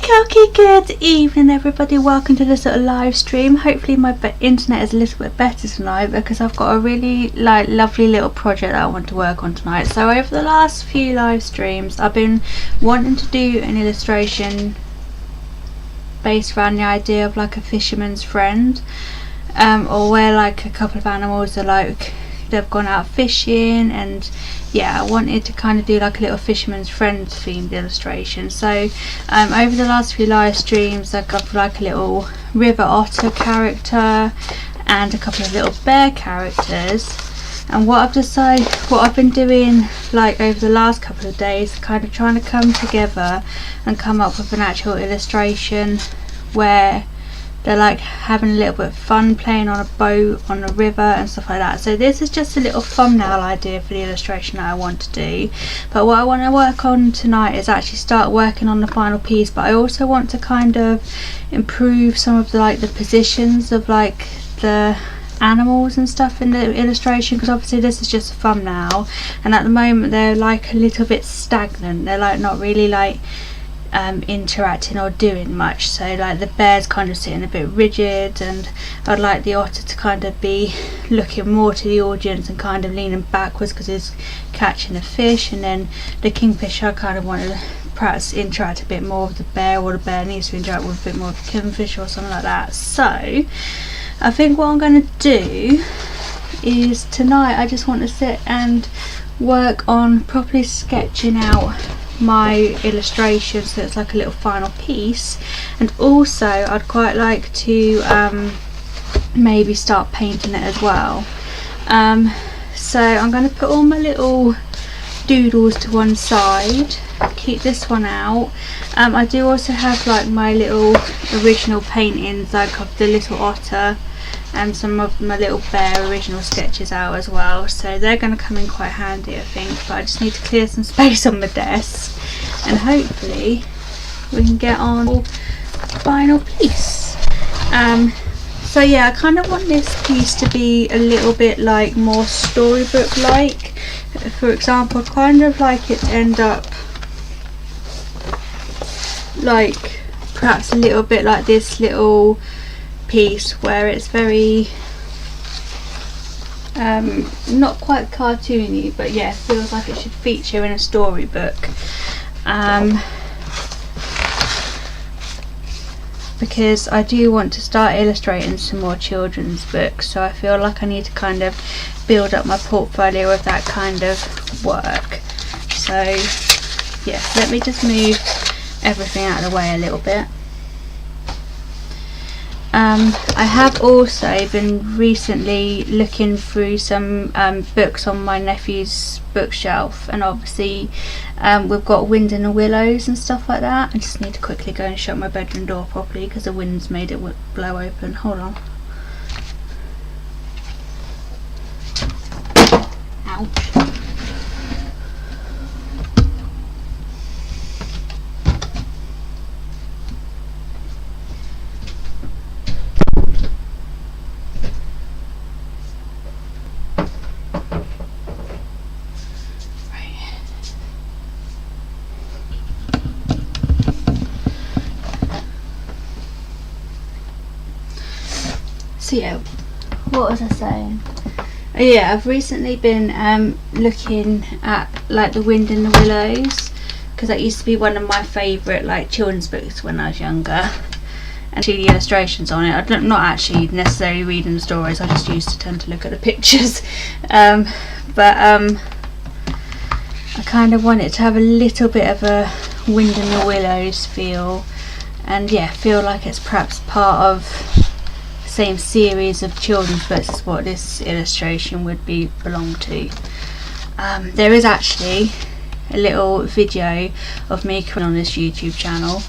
Okie good evening everybody, welcome to this little live stream. Hopefully my internet is a little bit better tonight because I've got a really lovely little project that I want to work on tonight. So over the last few live streams I've been wanting to do an illustration based around the idea of like a fisherman's friend, or where like a couple of animals are like they've gone out fishing, and yeah, I wanted to kind of do like a little fisherman's friend themed illustration. So over the last few live streams I've got like a little river otter character and a couple of little bear characters, and what I've been doing like over the last couple of days, kind of trying to come together and come up with an actual illustration where they're like having a little bit of fun playing on a boat on a river and stuff like that. So this is just a little thumbnail idea for the illustration that I want to do, but what I want to work on tonight is actually start working on the final piece. But I also want to kind of improve some of the like the positions of like the animals and stuff in the illustration, because obviously this is just a thumbnail and at the moment they're like a little bit stagnant. They're like not really like interacting or doing much. So like the bear's kind of sitting a bit rigid, and I'd like the otter to kind of be looking more to the audience and kind of leaning backwards because he's catching a fish, and then the kingfisher I kind of want to perhaps interact a bit more with the bear, or the bear needs to interact with a bit more of the kingfisher or something like that. So I think what I'm going to do is tonight I just want to sit and work on properly sketching out my illustration so it's like a little final piece. And also I'd quite like to maybe start painting it as well. So I'm going to put all my little doodles to one side, keep this one out. I do also have like my little original paintings like of the little otter and some of my little bear original sketches out as well, so they're going to come in quite handy I think. But I just need to clear some space on my desk and hopefully we can get on the final piece. So yeah, I kind of want this piece to be a little bit like more storybook like. For example, I'd kind of like it to end up like perhaps a little bit like this little piece where it's very not quite cartoony, but yeah, feels like it should feature in a storybook, because I do want to start illustrating some more children's books, so I feel like I need to kind of build up my portfolio of that kind of work. So yeah, let me just move everything out of the way a little bit. I have also been recently looking through some books on my nephew's bookshelf, and obviously we've got Wind in the Willows and stuff like that. I just need to quickly go and shut my bedroom door properly because the wind's made it blow open. Hold on. Ouch. So yeah, what was I saying? Oh yeah, I've recently been looking at like the Wind in the Willows, because that used to be one of my favourite like children's books when I was younger, and see the illustrations on it. I'm not actually necessarily reading the stories, I just used to tend to look at the pictures. But I kind of want it to have a little bit of a Wind in the Willows feel, and yeah, feel like it's perhaps part of same series of children's books as what this illustration would belong to. There is actually a little video of me coming on this YouTube channel,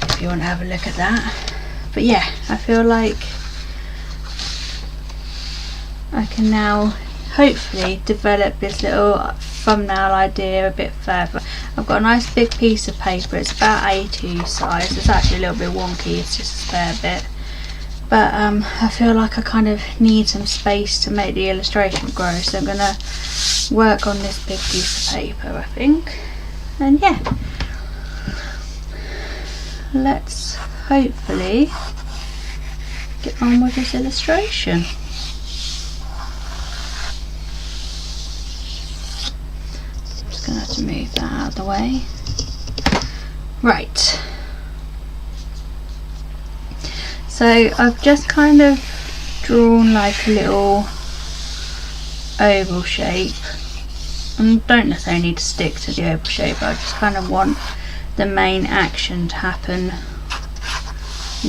if you want to have a look at that. But yeah, I feel like I can now hopefully develop this little thumbnail idea a bit further. I've got a nice big piece of paper, it's about A2 size, it's actually a little bit wonky, it's just a spare bit, but I feel like I kind of need some space to make the illustration grow, so I'm going to work on this big piece of paper I think. And yeah, let's hopefully get on with this illustration. I'm just going to have to move that out of the way. Right, so I've just kind of drawn like a little oval shape, and don't necessarily need to stick to the oval shape, I just kind of want the main action to happen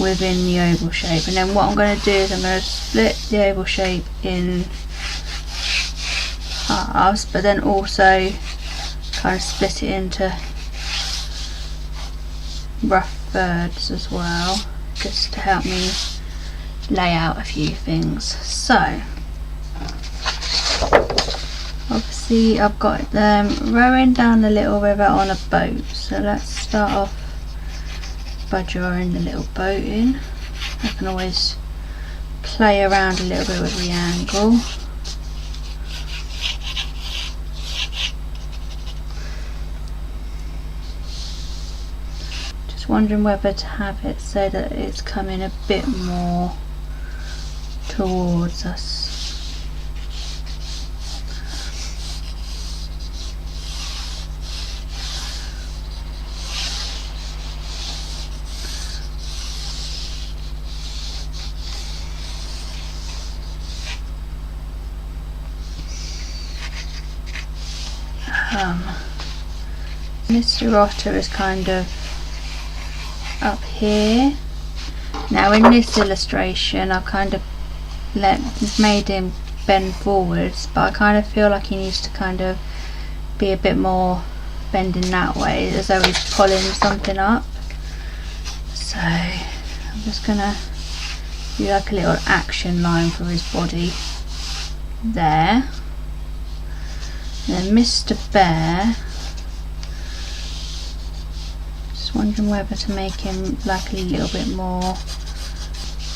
within the oval shape. And then what I'm going to do is I'm going to split the oval shape in halves, but then also kind of split it into rough thirds as well, just to help me lay out a few things. So obviously I've got them rowing down the little river on a boat, so let's start off by drawing the little boat in. I can always play around a little bit with the angle. Just wondering whether to have it so that it's coming a bit more towards us. Mr. Otter is kind of up here. Now in this illustration I've kind of made him bend forwards, but I kind of feel like he needs to kind of be a bit more bending that way, as though he's pulling something up. So I'm just gonna do like a little action line for his body there. And then Mr. Bear, just wondering whether to make him like a little bit more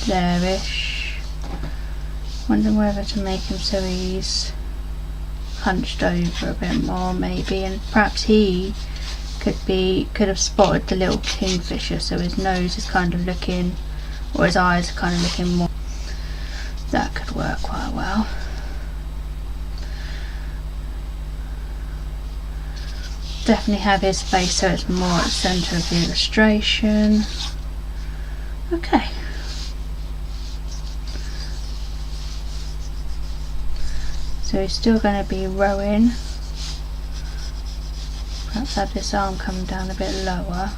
there-ish. Wondering whether to make him so he's hunched over a bit more maybe, and perhaps he could have spotted the little kingfisher, so his nose is kind of looking, or his eyes are kind of looking more. That could work quite well. Definitely have his face so it's more at the centre of the illustration. Okay. So he's still going to be rowing. Perhaps have this arm come down a bit lower.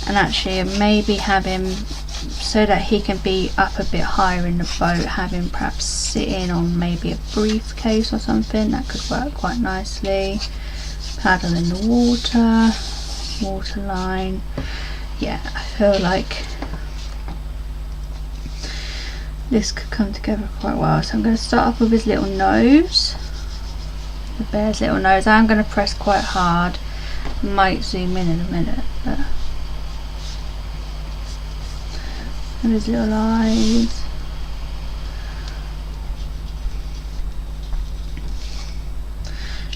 And actually maybe have him, so that he can be up a bit higher in the boat, have him perhaps sitting on maybe a briefcase or something. That could work quite nicely. Paddle in the water line. Yeah, I feel like this could come together quite well. So I'm going to start off with his little nose, the bear's little nose. I'm going to press quite hard. Might zoom in a minute, but and his little eyes.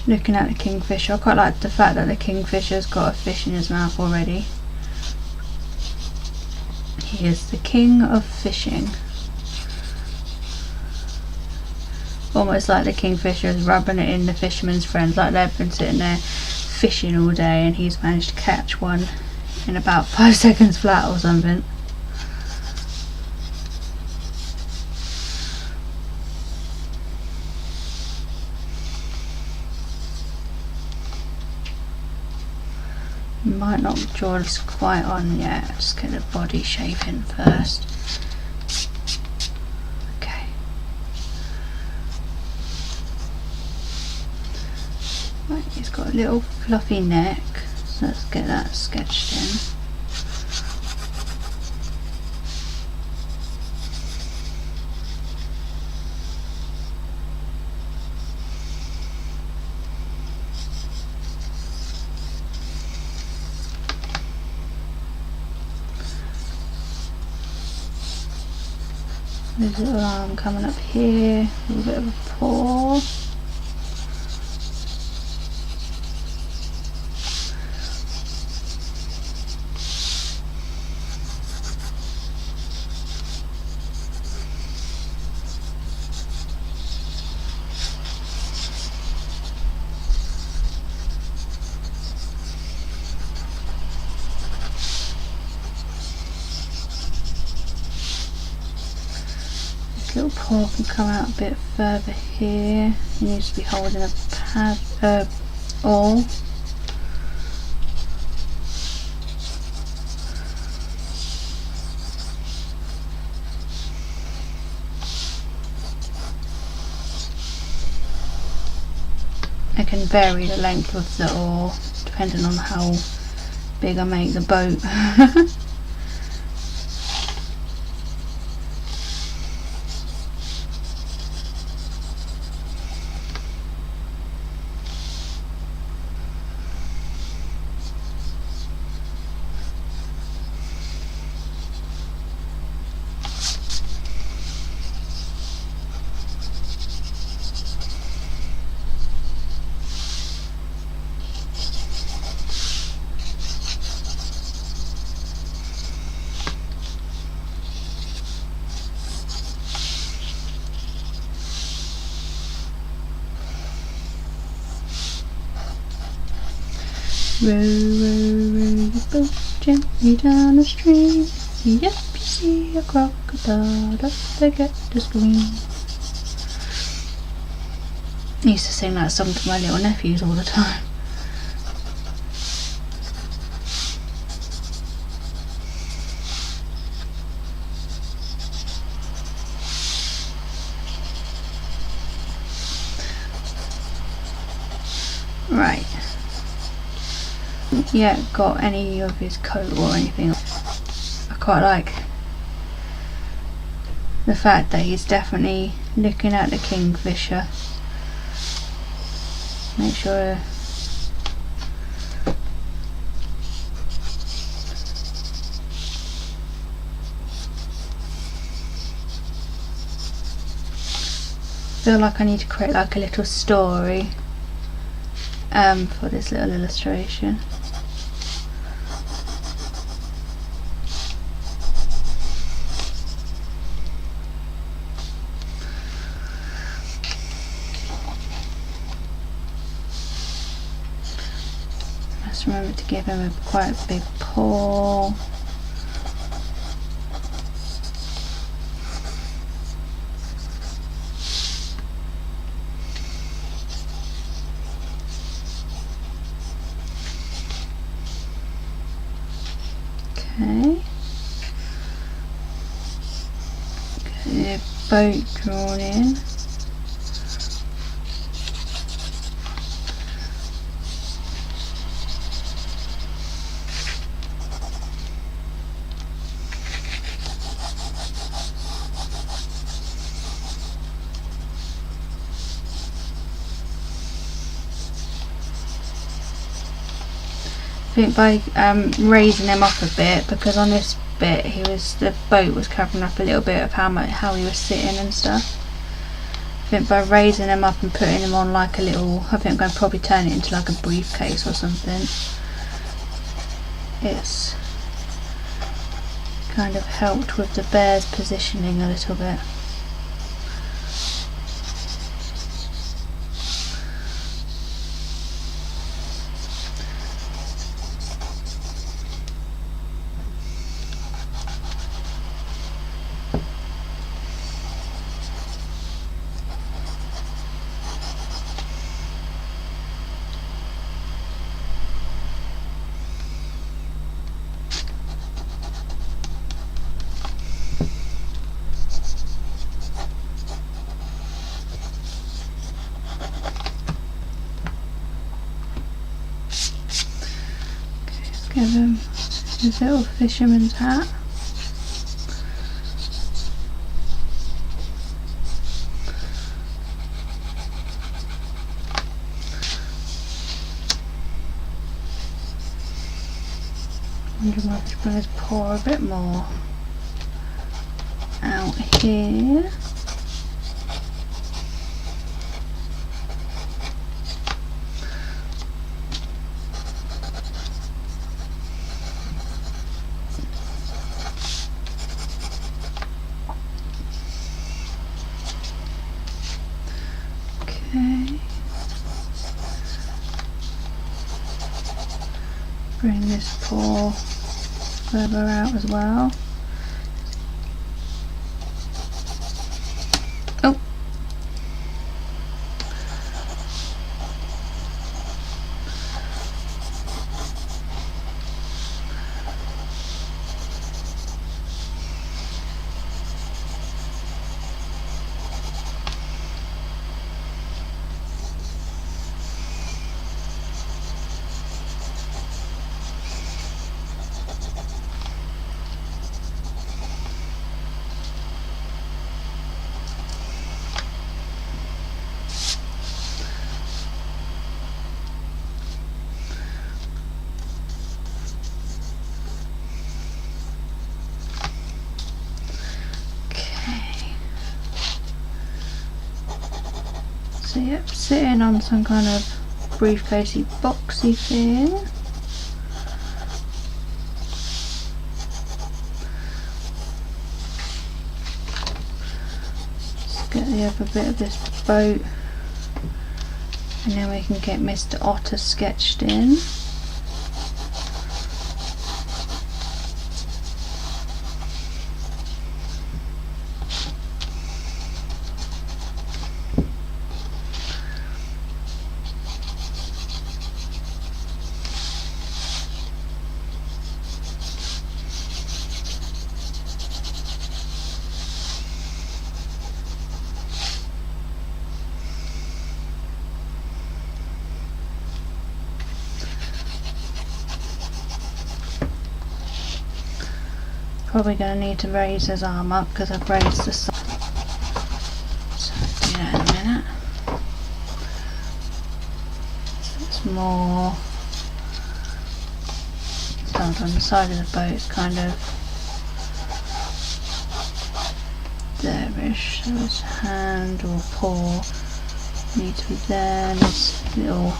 Looking at the kingfisher, I quite like the fact that the kingfisher's got a fish in his mouth already. He is the king of fishing. Almost like the kingfisher is rubbing it in the fisherman's friends, like they've been sitting there fishing all day and he's managed to catch one in about 5 seconds flat or something. Might not draw this quite on yet, just get the body shape in first. Okay. Right, he's got a little fluffy neck, so let's get that sketched in. There's a little arm coming up here, a little bit of a paw. little paw can come out a bit further here. He needs to be holding a pad, awl. I can vary the length of the oar depending on how big I make the boat. Row, row, row your boat gently down the stream. Yep, you see a crocodile, don't forget to scream. I used to sing that song to my little nephews all the time. Right. He hasn't got any of his coat or anything. I quite like the fact that he's definitely looking at the kingfisher. Make sure I feel like I need to create like a little story for this little illustration. Just remember to give him a quite big paw. Okay. Get the boat drawn in. I think by raising him up a bit, because on this bit the boat was covering up a little bit of how he was sitting and stuff. I think by raising him up and putting him on like a little, I think I'm going to probably turn it into like a briefcase or something. It's kind of helped with the bear's positioning a little bit. Give him his little fisherman's hat. I'm just going to bring his paw a bit more out here. Okay. Bring this paw further out as well. So yep, sitting on some kind of briefcasey boxy thing. Let's get the other bit of this boat, and then we can get Mr. Otter sketched in. Probably going to need to raise his arm up because I've raised the side. So I'll do that in a minute. So it's more held on the side of the boat. It's kind of there-ish. So his hand or paw needs to be there. And this little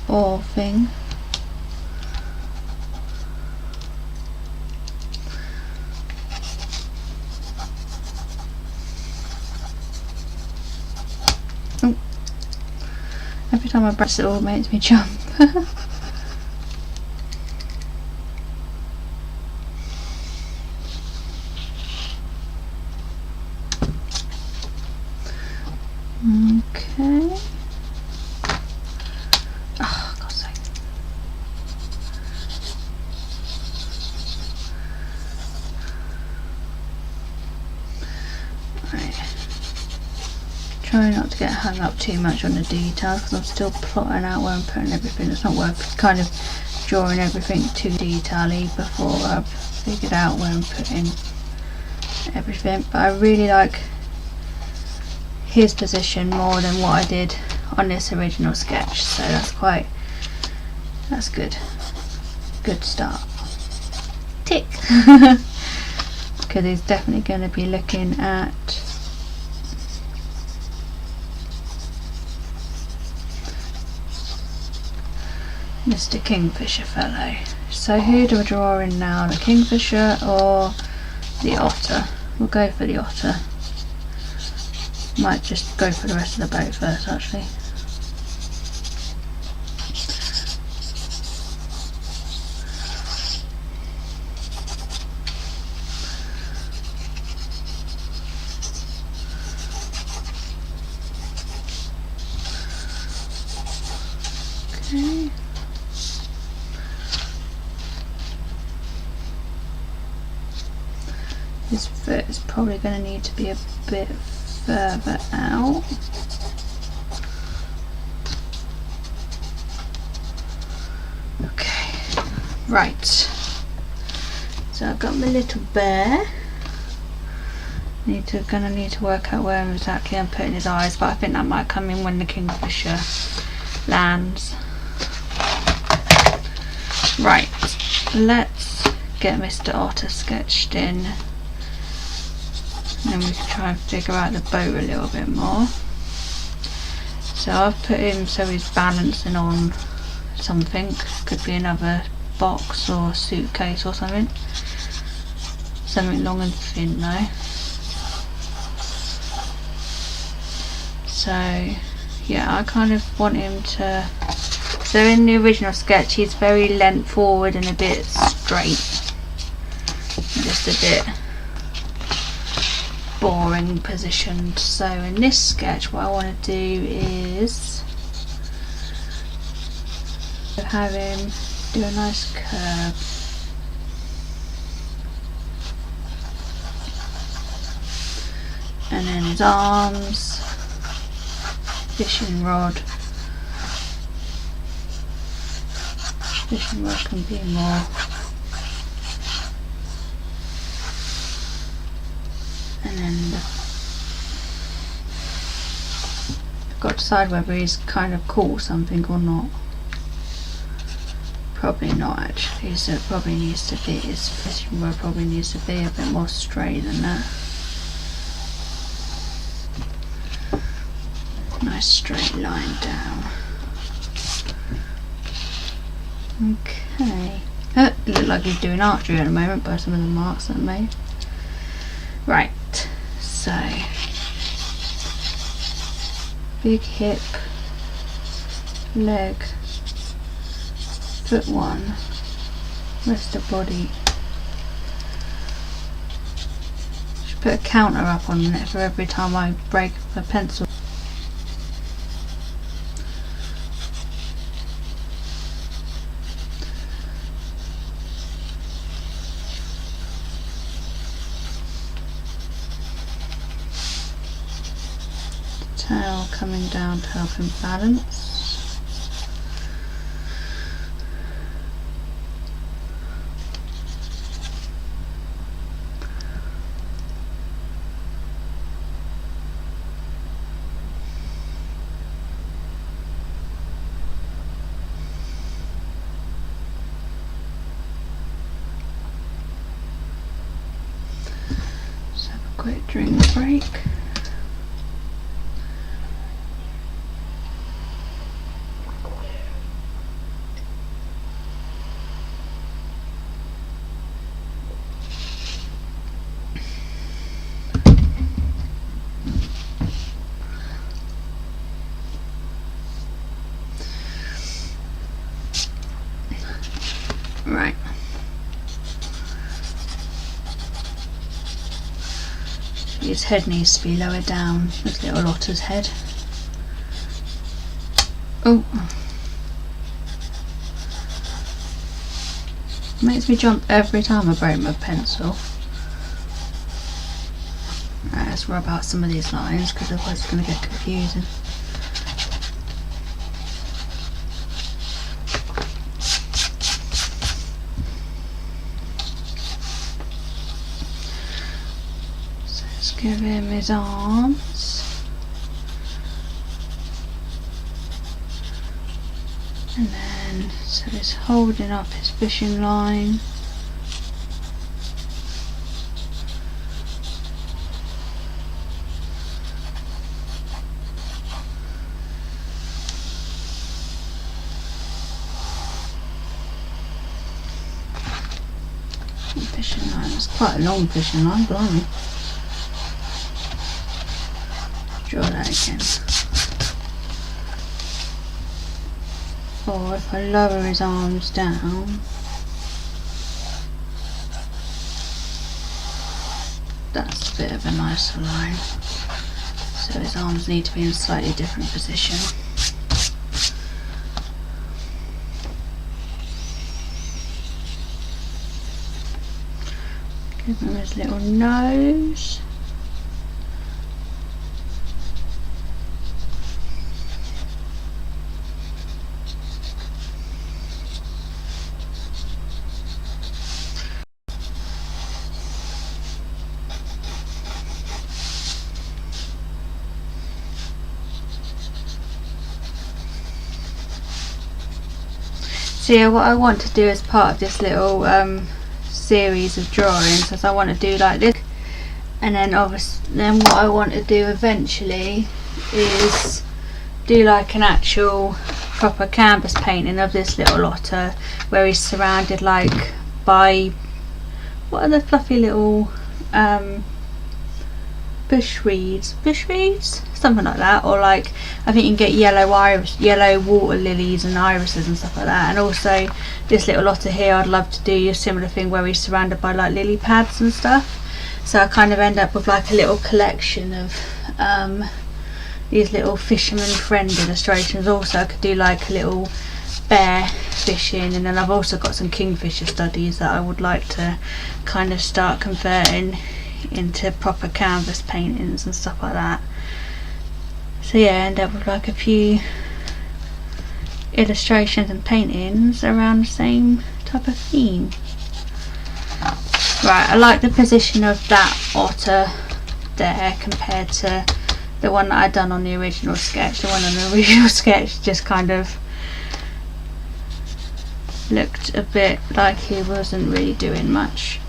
oar thing. Every time I press it all makes me jump. Okay. Oh, God's sake. Right. Try not to get hung up too much on the details because I'm still plotting out where I'm putting everything. It's not worth kind of drawing everything too detail-y before I've figured out where I'm putting everything. But I really like his position more than what I did on this original sketch, so that's good. Good start. Tick. Because he's definitely going to be looking at Mr. Kingfisher fellow. So who do I draw in now? The Kingfisher or the Otter? We'll go for the Otter. Might just go for the rest of the boat first actually. Okay. His foot is probably going to need to be a bit further out. Okay, right. So I've got my little bear. Gonna need to work out where exactly I'm putting his eyes, but I think that might come in when the Kingfisher lands. Right, let's get Mr. Otter sketched in. And then we can try and figure out the boat a little bit more. So I've put him so he's balancing on something. Could be another box or suitcase or something. Something long and thin though. So yeah, I kind of want him to... So in the original sketch he's very leant forward and a bit straight. Just a bit boring positioned. So in this sketch what I want to do is have him do a nice curve. And then his arms, fishing rod. Fishing rod can be more. And then I've got to decide whether he's kind of caught something or not. Probably not actually, so it probably needs to be, his fishing rod probably needs to be a bit more straight than that. nice straight line down. Okay. It looked like he's doing archery at the moment by some of the marks that I made. Right, so big hip, leg, foot 1, rest of body. Should put a counter up on it for every time I break the pencil. Tail coming down to help him balance. Let's have a quick drink break. Right. His head needs to be lower down, this little otter's head. Oh. Makes me jump every time I break my pencil. Right, let's rub out some of these lines because otherwise it's going to get confusing. Give him his arms, and then so he's holding up his fishing line. Fishing line, it's quite a long fishing line, blimey. Draw that again. Or if I lower his arms down, that's a bit of a nicer line. So his arms need to be in a slightly different position. Give him his little nose. So yeah, what I want to do as part of this little series of drawings is I want to do like this, and then obviously then what I want to do eventually is do like an actual proper canvas painting of this little otter where he's surrounded like by, what are the fluffy little bush reeds, something like that, or like I think you can get yellow water lilies and irises and stuff like that. And also this little otter here, I'd love to do a similar thing where he's surrounded by like lily pads and stuff, so I kind of end up with like a little collection of these little fisherman friend illustrations. Also I could do like a little bear fishing, and then I've also got some kingfisher studies that I would like to kind of start converting into proper canvas paintings and stuff like that. So yeah, end up with like a few illustrations and paintings around the same type of theme. Right, I like the position of that otter there compared to the one that I'd done on the original sketch. The one on the original sketch just kind of looked a bit like he wasn't really doing much.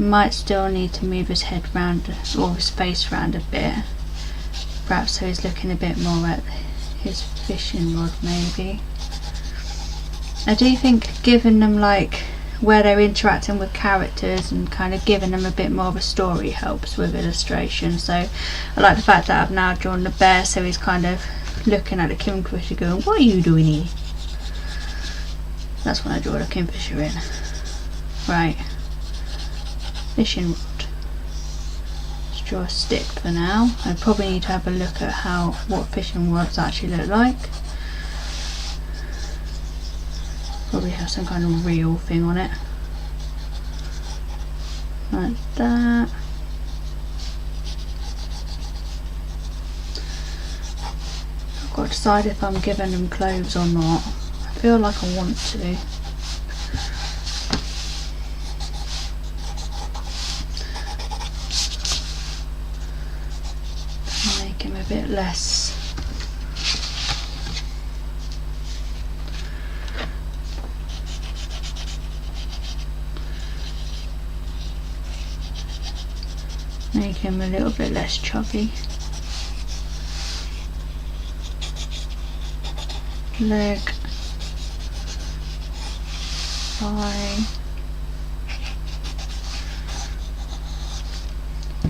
Might still need to move his head round or his face round a bit, perhaps so he's looking a bit more at his fishing rod maybe. I do think giving them like where they're interacting with characters and kind of giving them a bit more of a story helps with illustration. So I like the fact that I've now drawn the bear, so he's kind of looking at the kingfisher going, what are you doing here? That's when I draw the kingfisher in. Right, fishing rod. Let's draw a stick for now. I probably need to have a look at what fishing rods actually look like. Probably have some kind of reel thing on it, like that. I've got to decide if I'm giving them clothes or not. I feel like I want to. Make him a bit less. Make him a little bit less chubby. Leg, thigh.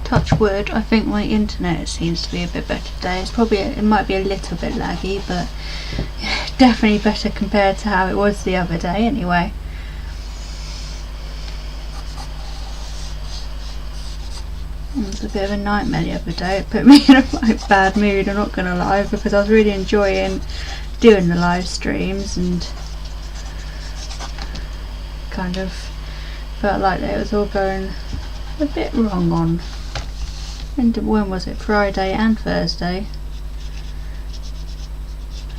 Touch wood, I think my internet seems to be a bit better today. It might be a little bit laggy, but definitely better compared to how it was the other day anyway. It was a bit of a nightmare the other day. It put me in a quite bad mood, I'm not gonna lie, because I was really enjoying doing the live streams and kind of felt like it was all going a bit wrong on, and when was it, Friday and Thursday.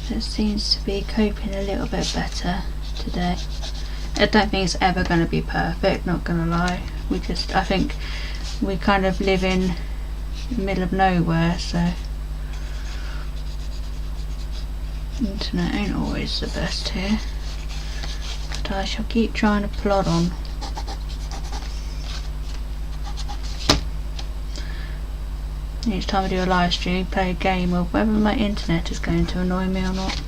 It seems to be coping a little bit better today. I don't think it's ever going to be perfect, not gonna lie. I think we kind of live in the middle of nowhere, so internet ain't always the best here, but I shall keep trying to plod on. Each time I do a live stream, play a game of whether my internet is going to annoy me or not.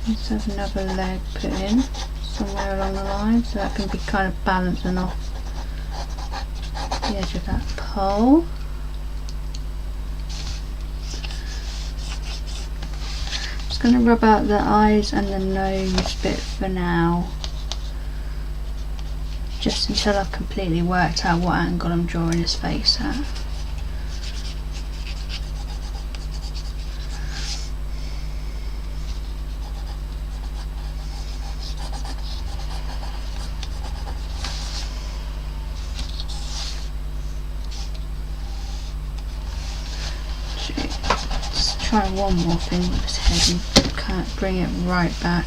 Let's have another leg put in somewhere along the line so that can be kind of balancing off the edge of that pole. Just going to rub out the eyes and the nose bit for now, just until I've completely worked out what angle I'm drawing his face at. Try one more thing with his head and can't bring it right back.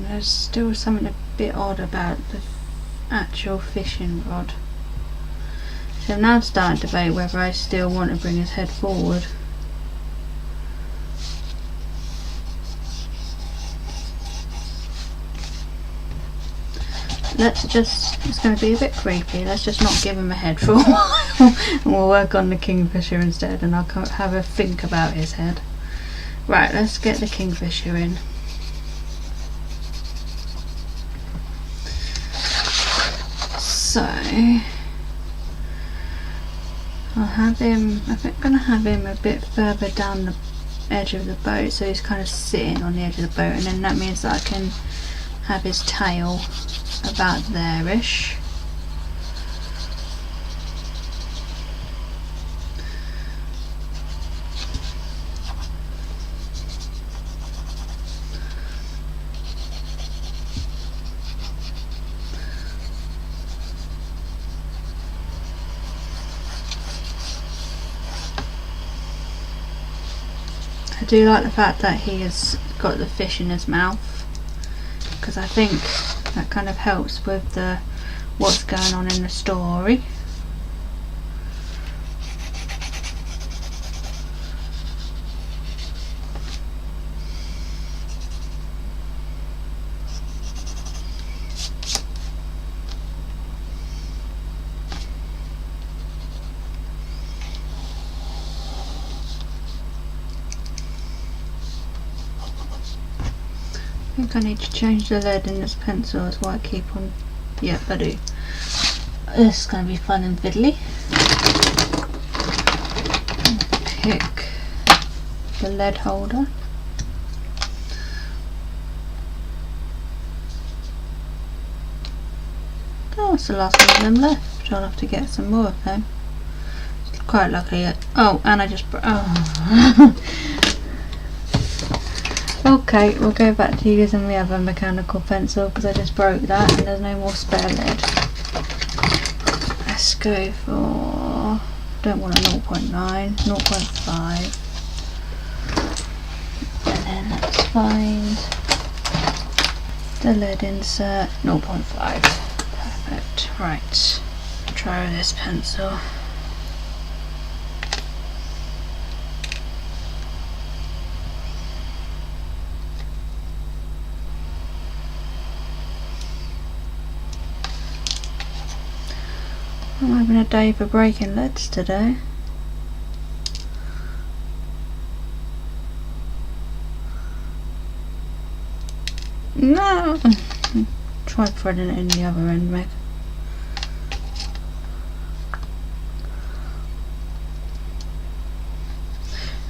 There's still something a bit odd about the actual fishing rod. So I'm now starting to debate whether I still want to bring his head forward. It's going to be a bit creepy, let's just not give him a head for a while and we'll work on the kingfisher instead, and I'll have a think about his head. Right, let's get the kingfisher in. So I'll have him, I think I'm going to have him a bit further down the edge of the boat, so he's kind of sitting on the edge of the boat, and then that means that I can have his tail about there-ish. I do like the fact that he has got the fish in his mouth, because I think that kind of helps with the what's going on in the story. I think I need to change the lead in this pencil as well. I keep on. Yep, I do. This is going to be fun and fiddly. Pick the lead holder. Oh, it's the last one of them left. I'll have to get some more of them. It's quite lucky. Oh, and I just. Oh. Okay, we'll go back to using the other mechanical pencil because I just broke that and there's no more spare lead. Let's go for, don't want a 0.9, 0.5. And then let's find the lead insert, 0.5. Perfect. Right, try this pencil. I'm having a day for breaking leads today. No! Try threading it in the other end, Meg.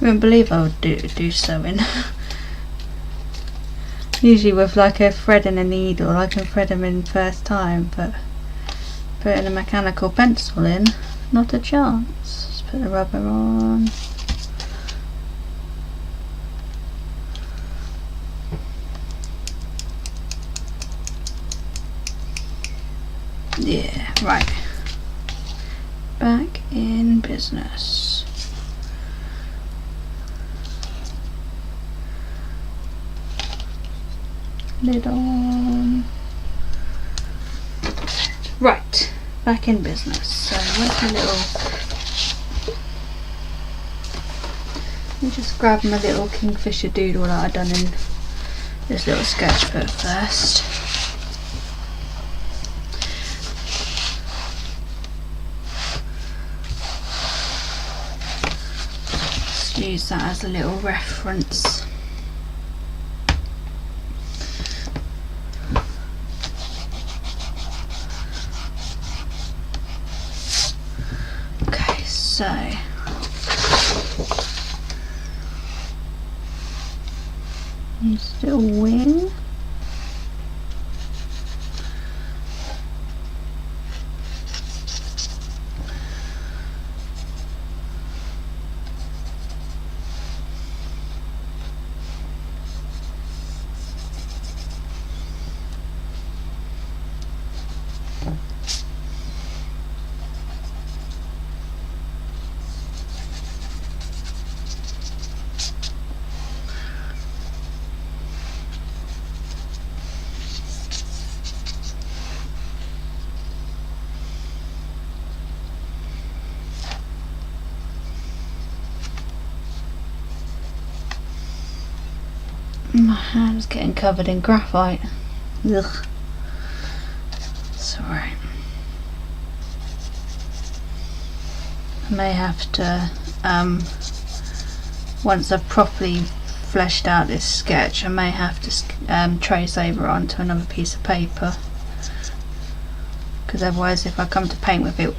I wouldn't believe I would do sewing. Usually with like a thread and a needle I can thread them in first time, but putting a mechanical pencil in, not a chance. Let's put the rubber on. Yeah, right. Back in business. Lid on. Right, back in business. So where's my little, let me just grab my little kingfisher doodle that I've done in this little sketchbook first. Let's use that as a little reference. So use the wing. My hand's getting covered in graphite. Ugh. It's alright. I may have to, once I've properly fleshed out this sketch, I may have to trace over onto another piece of paper, because otherwise if I come to paint with it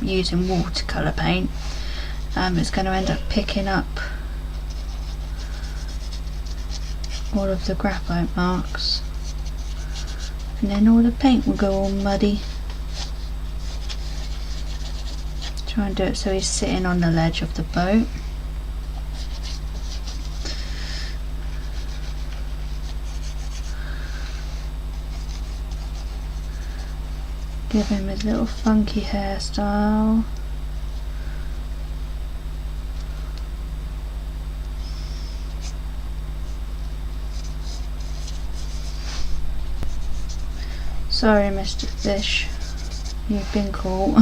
using watercolour paint, it's going to end up picking up all of the graphite marks and then all the paint will go all muddy. Try and do it so he's sitting on the ledge of the boat. Give him his little funky hairstyle. Sorry, Mr. Fish, you've been caught.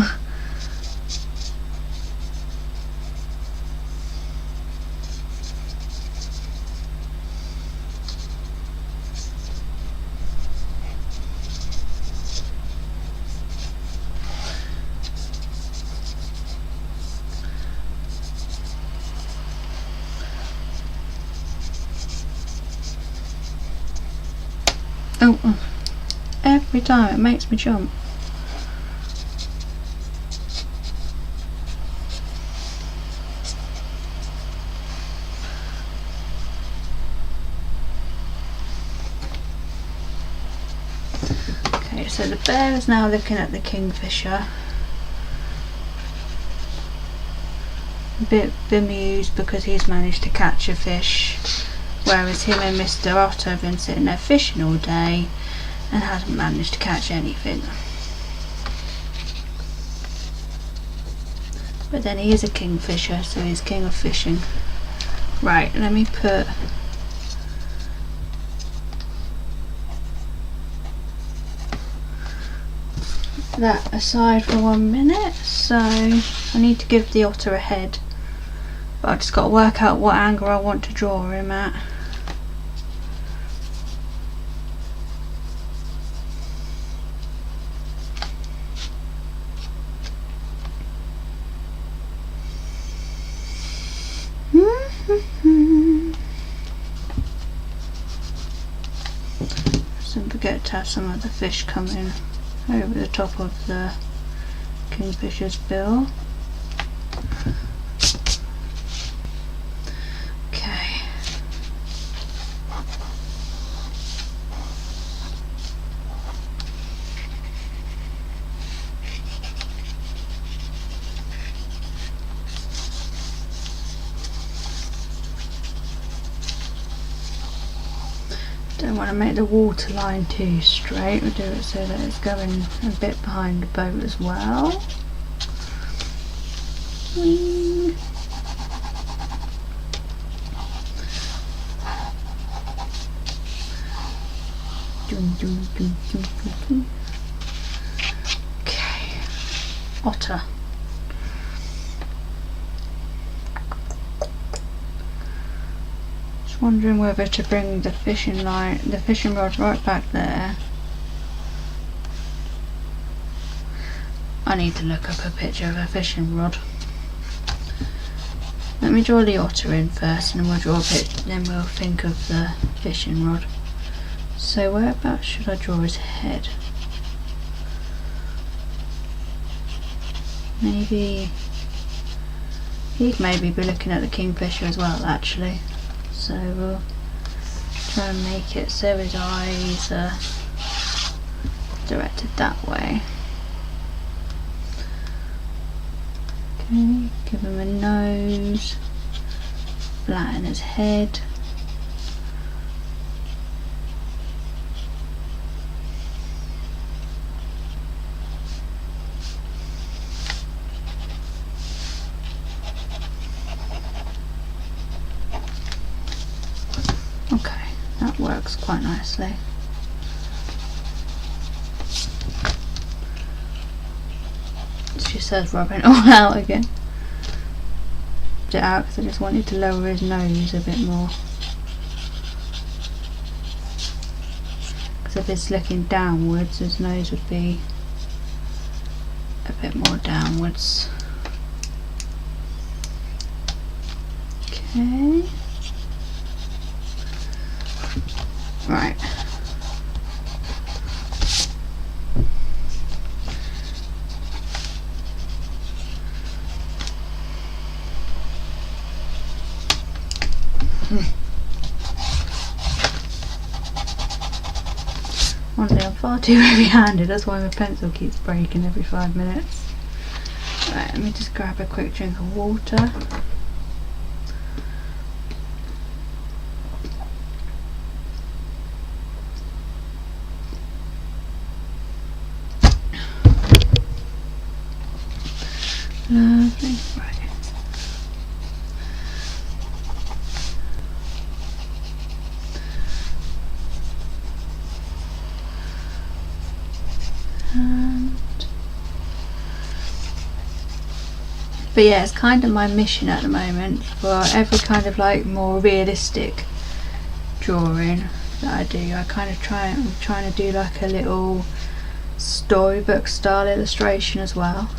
Oh, every time it makes me jump. Okay, so the bear is now looking at the kingfisher, a bit bemused because he's managed to catch a fish, whereas him and Mr. Otter have been sitting there fishing all day and hasn't managed to catch anything. But then he is a kingfisher, so he's king of fishing. Right, let me put that aside for 1 minute. So I need to give the otter a head, but I've just got to work out what angle I want to draw him at. Don't forget to have some of the fish coming over the top of the kingfisher's bill. Okay. Don't want to make the water line too straight, we'll do it so that it's going a bit behind the boat as well. Whee. Okay, otter. Wondering whether to bring the fishing rod right back there. I need to look up a picture of a fishing rod. Let me draw the otter in first, and then we'll draw a picture. Then we'll think of the fishing rod. So whereabouts should I draw his head? Maybe he'd maybe be looking at the kingfisher as well, actually. So we'll try and make it so his eyes are directed that way. Okay, give him a nose, flatten his head. Okay, that works quite nicely. She says rubbing it all out again. Put it out because I just wanted to lower his nose a bit more. Because if it's looking downwards, his nose would be a bit more downwards. Okay. Right. Honestly, I'm far too heavy-handed, that's why my pencil keeps breaking every 5 minutes. Right, let me just grab a quick drink of water. Lovely. Right. But yeah, it's kind of my mission at the moment for every kind of like more realistic drawing that I do. I'm trying to do like a little storybook style illustration as well.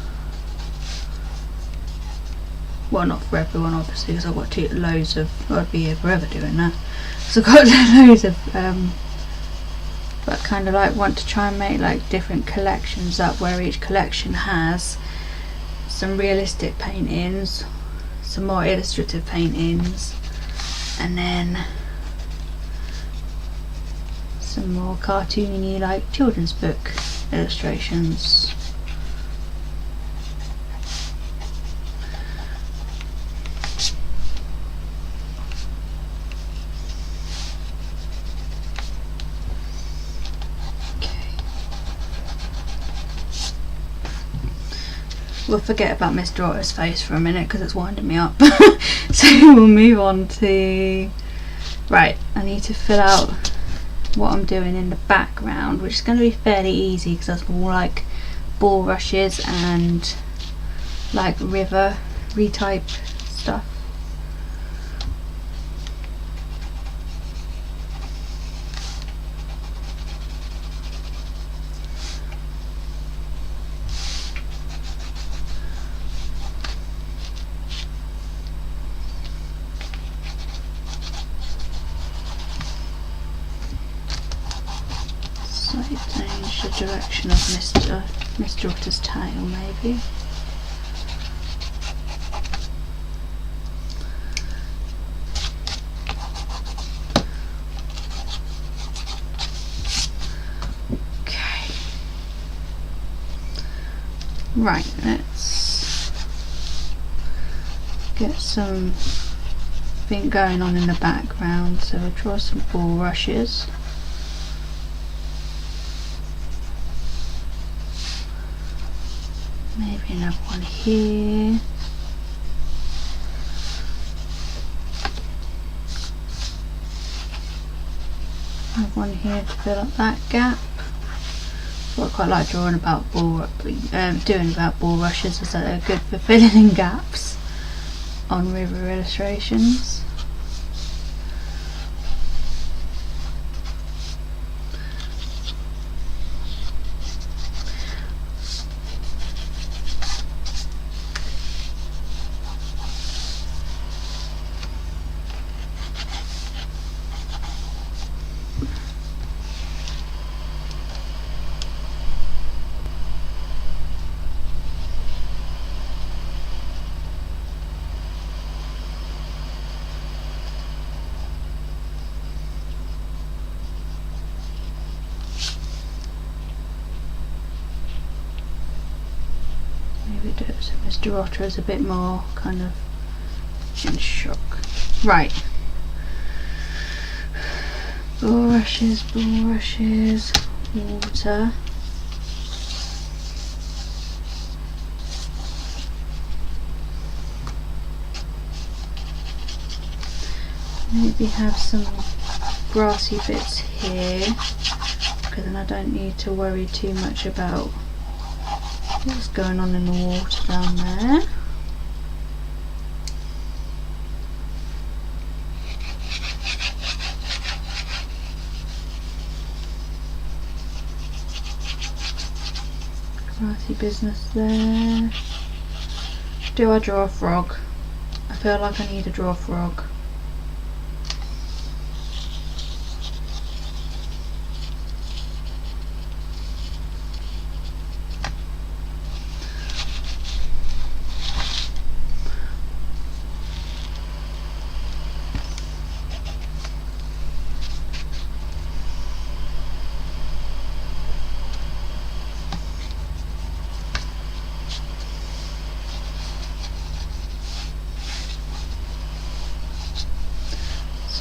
Well, not for everyone obviously, because I've got loads of, I'd be here forever doing that. So I've got loads of, but kind of like want to try and make like different collections up, where each collection has some realistic paintings, some more illustrative paintings, and then some more cartoony like children's book illustrations. We'll forget about Mr. Otter's face for a minute because it's winding me up. So we'll move on to, right, I need to fill out what I'm doing in the background, which is going to be fairly easy because that's more like bulrushes and like river retype stuff. Change the direction of Mr. Otter's tail, maybe. Okay. Right, let's get something going on in the background. So we'll draw some bulrushes. Maybe another one here. Another one here to fill up that gap. What I quite like doing about bulrushes is that they're good for filling in gaps on river illustrations. Maybe do it so Mr. Otter is a bit more kind of in shock. Right. Bulrushes, water. Maybe have some grassy bits here, because then I don't need to worry too much about what's going on in the water down there. Grassy business there. Do I draw a frog? I feel like I need to draw a frog.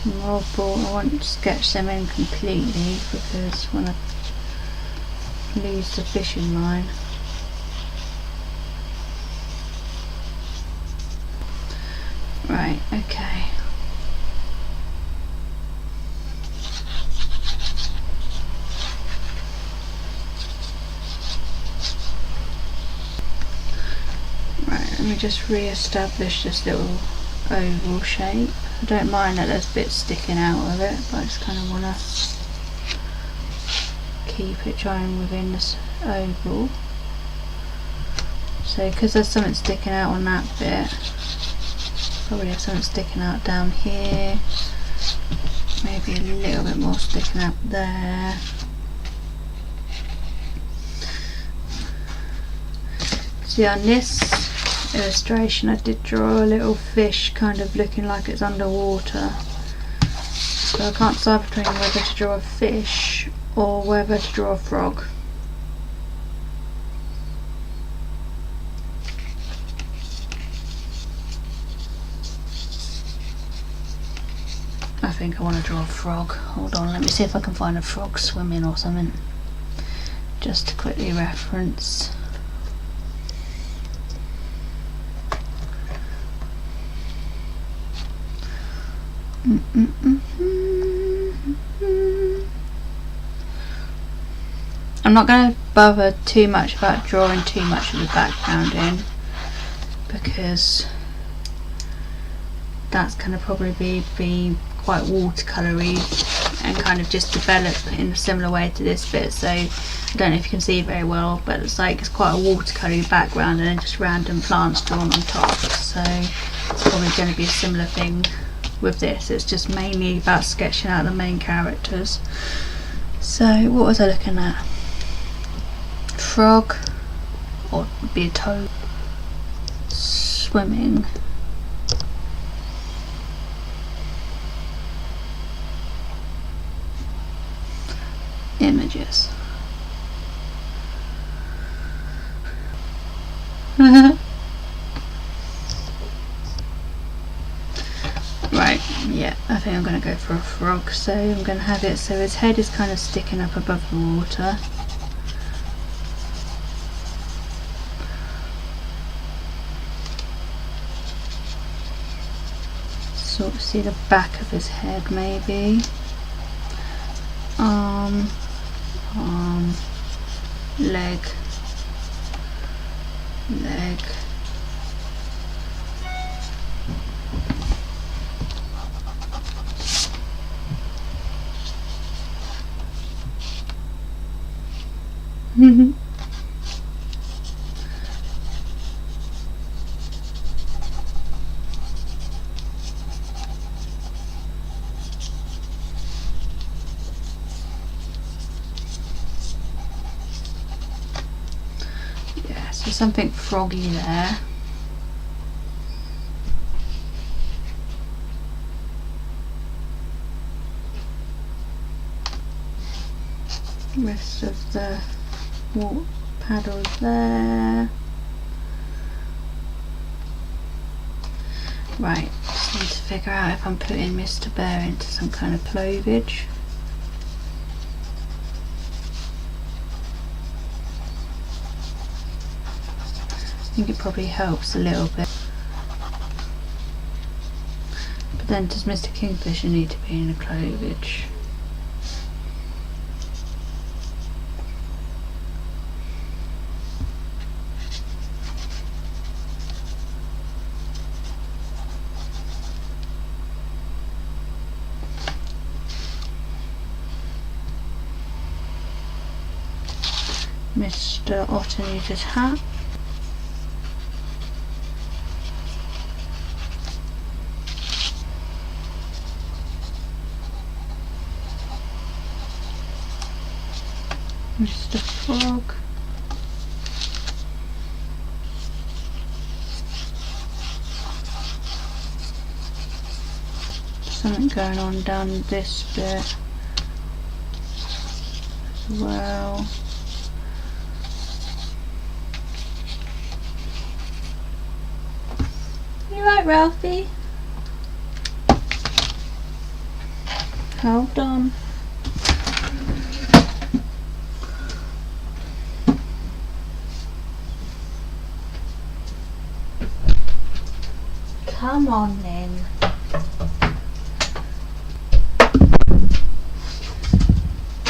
Some more ball. I won't sketch them in completely because when I lose the fishing line. Right, okay. Right, Let me just re-establish this little oval shape. I don't mind that there's bits sticking out of it, but I just kind of want to keep it trying within this oval. So because there's something sticking out on that bit, probably have something sticking out down here, maybe a little bit more sticking out there. See, on this illustration I did draw a little fish kind of looking like it's underwater, so I can't decide between whether to draw a fish or whether to draw a frog. I think I want to draw a frog. Hold on, let me see if I can find a frog swimming or something, just to quickly reference. I'm not going to bother too much about drawing too much of the background in, because that's going to probably be quite watercolory and kind of just develop in a similar way to this bit. So I don't know if you can see it very well, but it's like it's quite a watercolory background and then just random plants drawn on top. So it's probably going to be a similar thing with this. It's just mainly about sketching out the main characters. So what was I looking at? Frog, or be a toad, swimming. Images. Right, yeah, I think I'm going to go for a frog. So I'm going to have it so his head is kind of sticking up above the water. Sort of see the back of his head maybe. Arm, leg, leg. Yeah, so something froggy there. Rest of the water paddles there. Right, just need to figure out if I'm putting Mr. Bear into some kind of clovage. I think it probably helps a little bit. But then does Mr. Kingfisher need to be in a clovage? Mr. Otter needs his hat. Mr. Frog. Something going on down this bit as well. You right, Ralphie? Hold on. Come on then.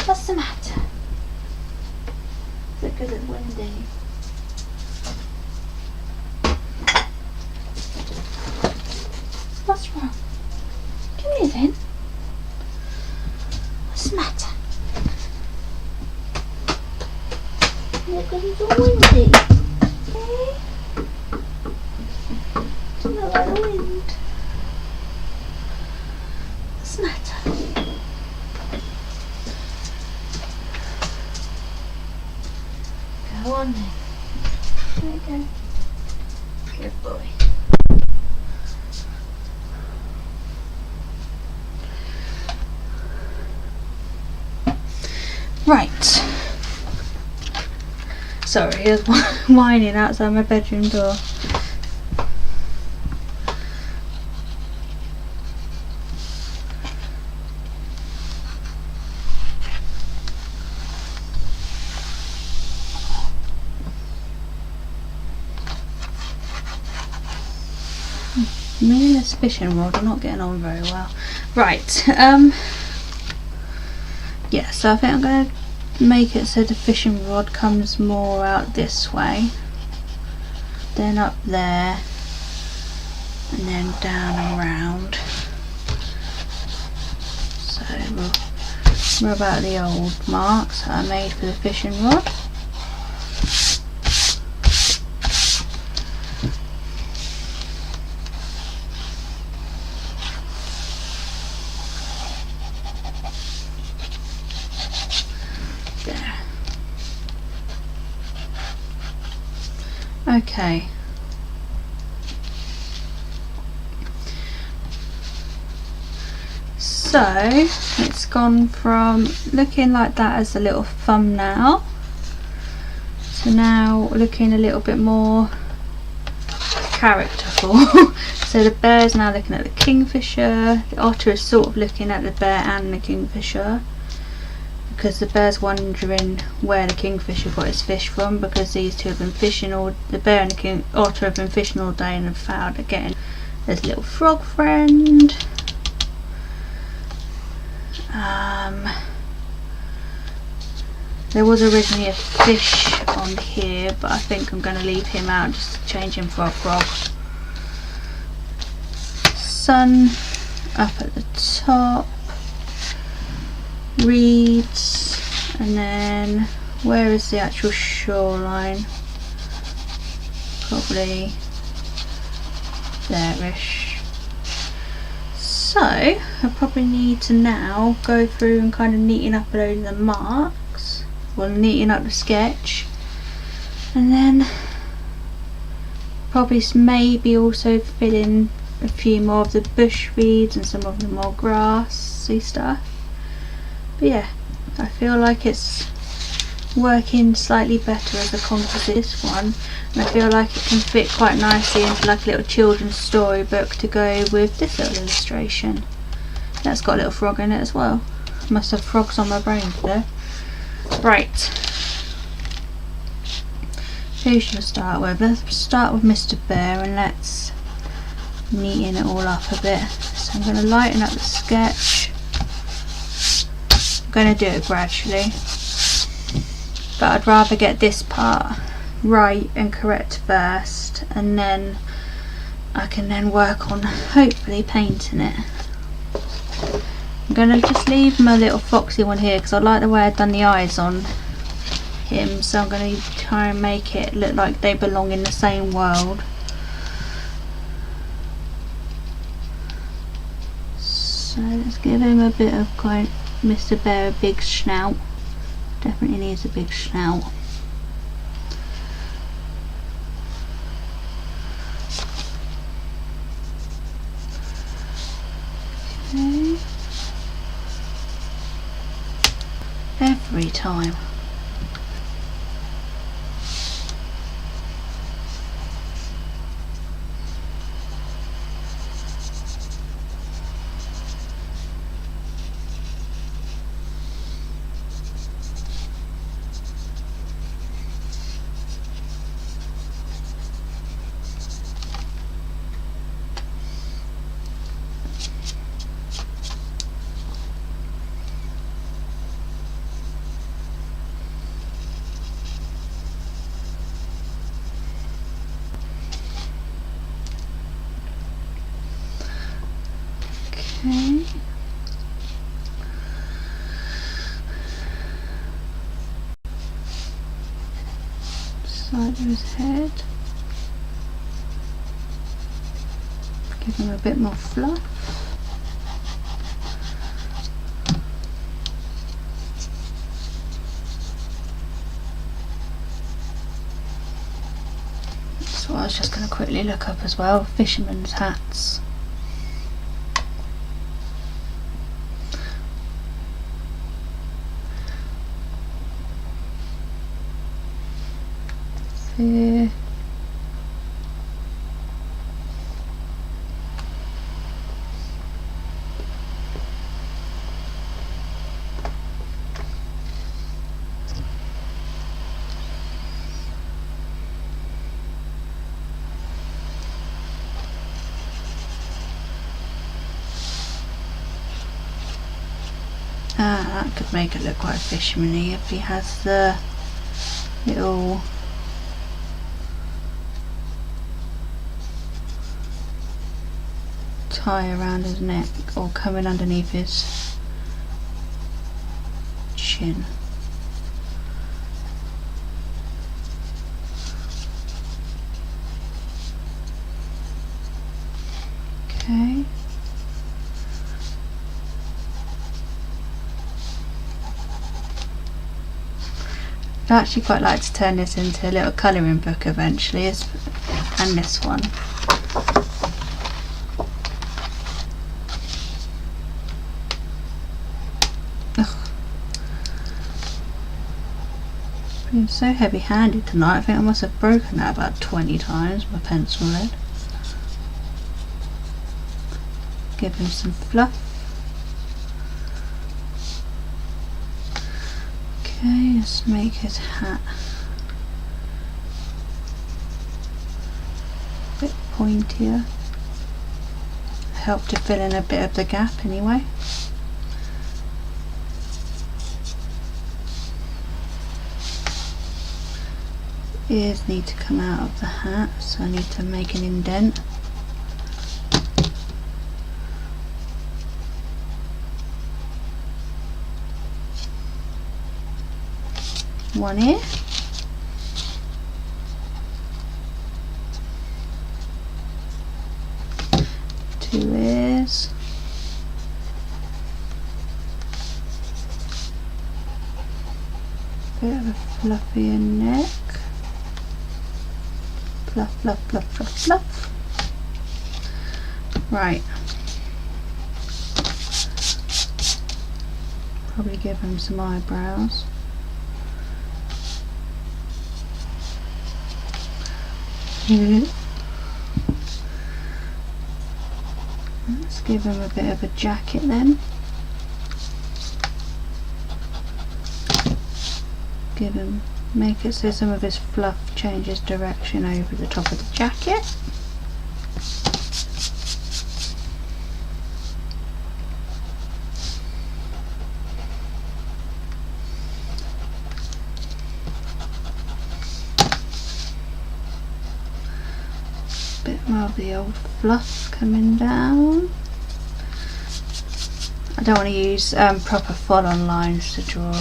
What's the matter? Is it because it's windy? on then. There you go. Good boy. Right. Sorry, he was whining outside my bedroom door. Me and this fishing rod are not getting on very well. Right, yeah, so I think I'm going to make it so the fishing rod comes more out this way, then up there, and then down and round. So we're about the old marks that I made for the fishing rod. Okay. So it's gone from looking like that as a little thumbnail to now looking a little bit more characterful. So the bear's now looking at the kingfisher, the otter is sort of looking at the bear and the kingfisher, because the bear's wondering where the kingfisher got his fish from, because these two have been fishing all, the bear and the otter have been fishing all day and have failed again. There's a little frog friend. There was originally a fish on here, but I think I'm going to leave him out, just to change him for a frog. Sun up at the top. Reeds, and then where is the actual shoreline? Probably there-ish. So I probably need to now go through and kind of neaten up a load of the marks, well, neaten up the sketch, and then probably maybe also fill in a few more of the bush reeds and some of the more grassy stuff. But yeah, I feel like it's working slightly better as a composite, this one, and I feel like it can fit quite nicely into like a little children's storybook to go with this little illustration. That's got a little frog in it as well. Must have frogs on my brain today. Right, who should I start with? Let's start with Mr. Bear and let's neaten it all up a bit. So I'm going to lighten up the sketch. I'm going to do it gradually, but I'd rather get this part right and correct first, and then I can then work on hopefully painting it. I'm going to just leave my little foxy one here because I like the way I've done the eyes on him, so I'm going to try and make it look like they belong in the same world. So let's give him a bit of kind of Mr. Bear a big snout. Definitely needs a big snout. Okay. Every time. Okay. Side of his head. Give him a bit more fluff. So I was just going to quickly look up as well, fishermen's hats. Here. That could make it look quite fisherman-y if he has the little tie around his neck or coming underneath his chin. Okay. I'd actually quite like to turn this into a little colouring book eventually, and this one. Been so heavy-handed tonight. I think I must have broken that about 20 times, my pencil lead. Give him some fluff. Okay, let's make his hat a bit pointier. Help to fill in a bit of the gap anyway. Ears need to come out of the hat, so I need to make an indent. One ear. Two ears. Bit of a fluffier neck. Fluff, fluff, fluff, fluff, fluff. Right. Probably give him some eyebrows. Let's give him a bit of a jacket then. Make it so some of his fluff changes direction over the top of the jacket. Bit more of the old fluff coming down. I don't want to use proper full-on lines to draw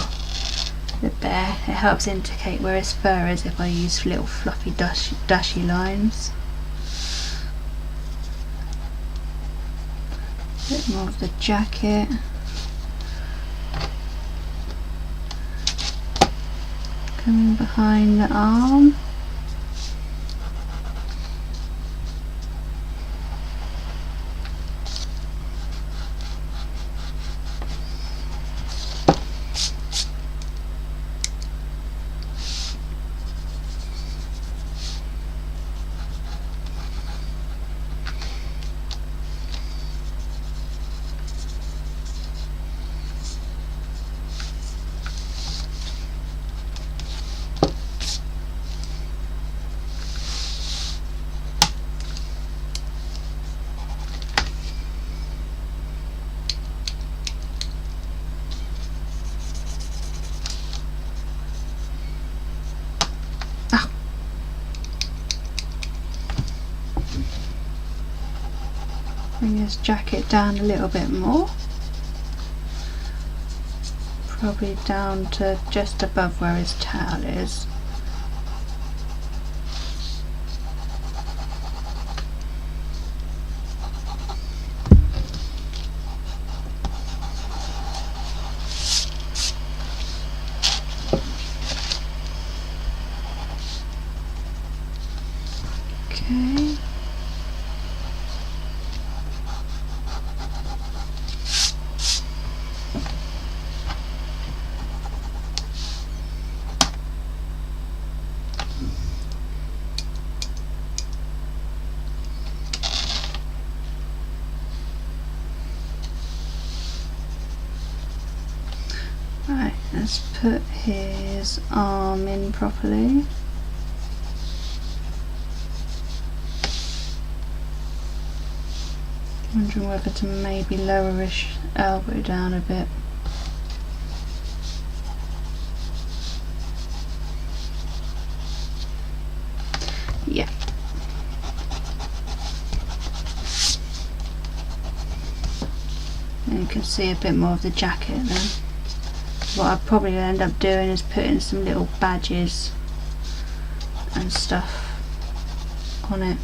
the bear. It helps indicate where his fur is if I use little fluffy dashy lines. A bit more of the jacket. Coming behind the arm. Bring his jacket down a little bit more. Probably down to just above where his towel is. Okay. Right, let's put his arm in properly. Wondering whether to maybe lower his elbow down a bit. Yeah. And you can see a bit more of the jacket then. What I'll probably end up doing is putting some little badges and stuff on it.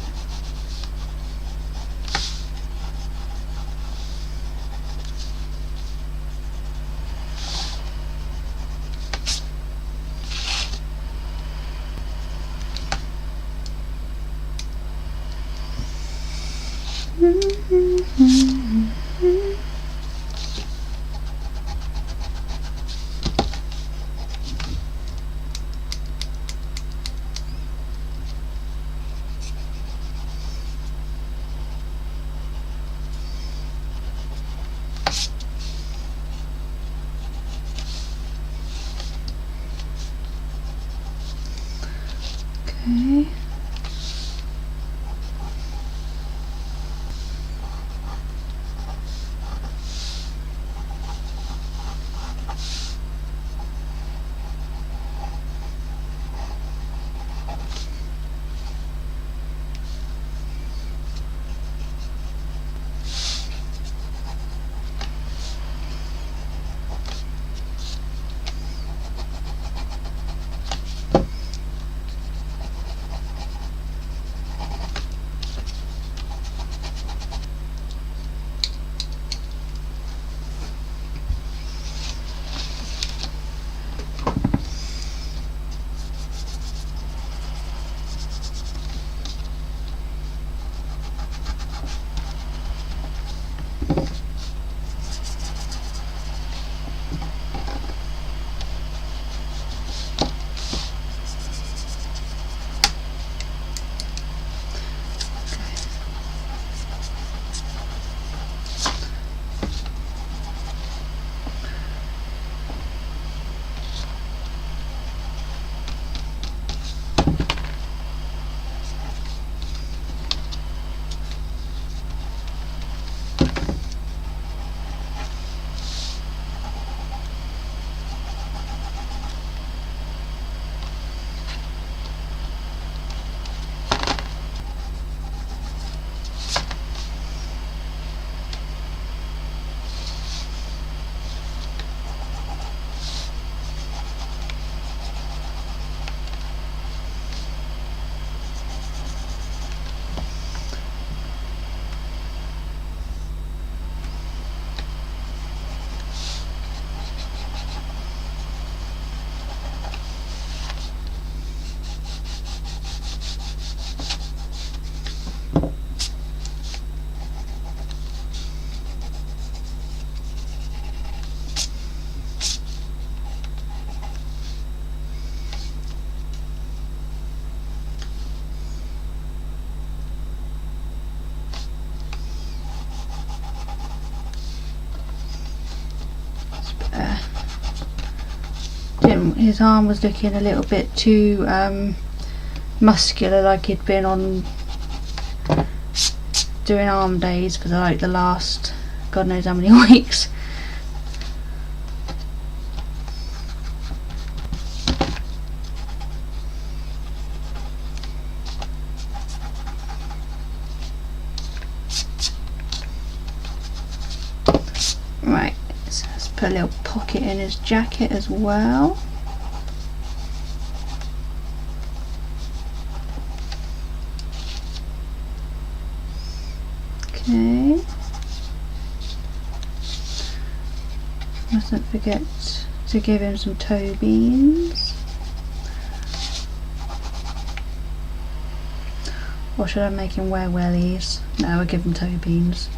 Okay. His arm was looking a little bit too muscular, like he'd been on doing arm days for the last God knows how many weeks. Right, so let's put a little pocket in his jacket as well. Okay. Mustn't forget to give him some toe beans. Or should I make him wear wellies? No, I'll give him toe beans.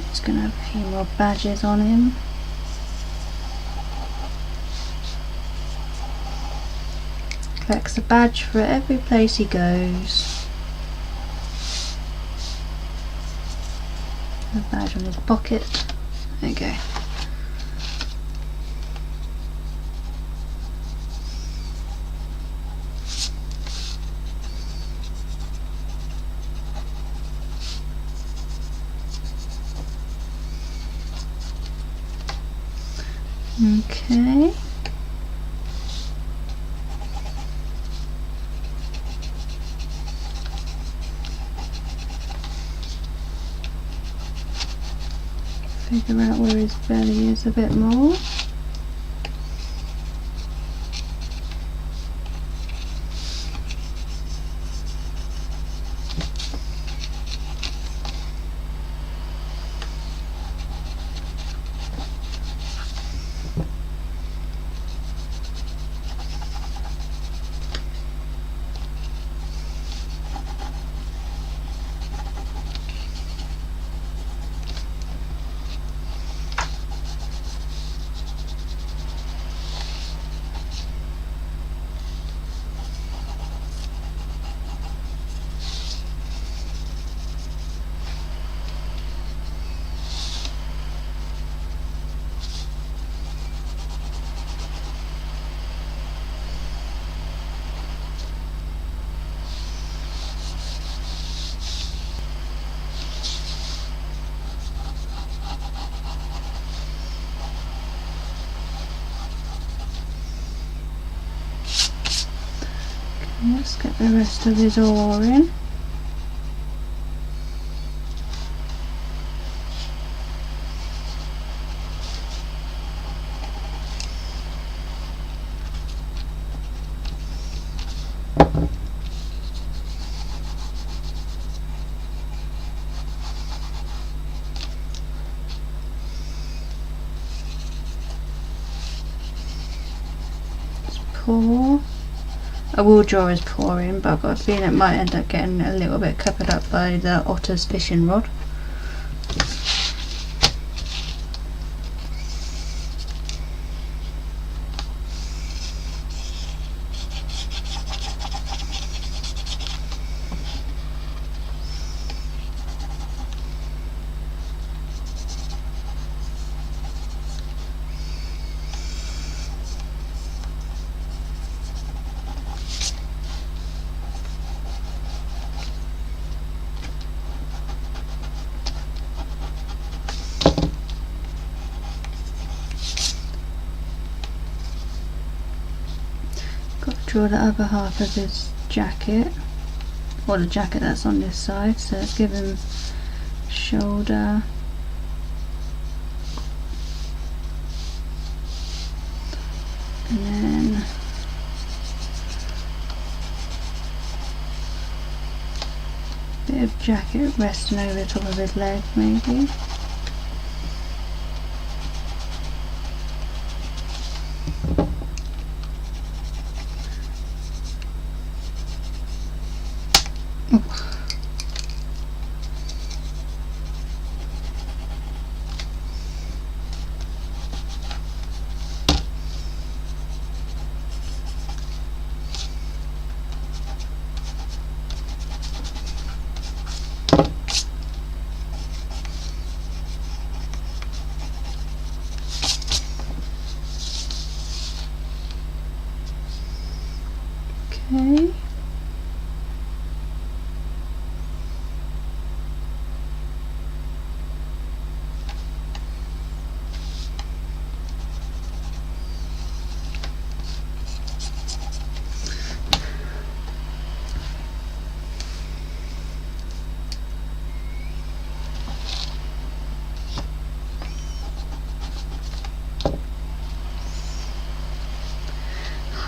Just gonna have a few more badges on him. Collects a badge for every place he goes. A badge on his pocket. There you go. Okay. Figure out where his belly is a bit more. Let's get the rest of his ore in. Let's pour. I will draw his paw in, but I've got a feeling it might end up getting a little bit covered up by the otter's fishing rod. Got to draw the other half of his jacket, or the jacket that's on this side, so let's give him shoulder, and then a bit of jacket resting over the top of his leg maybe.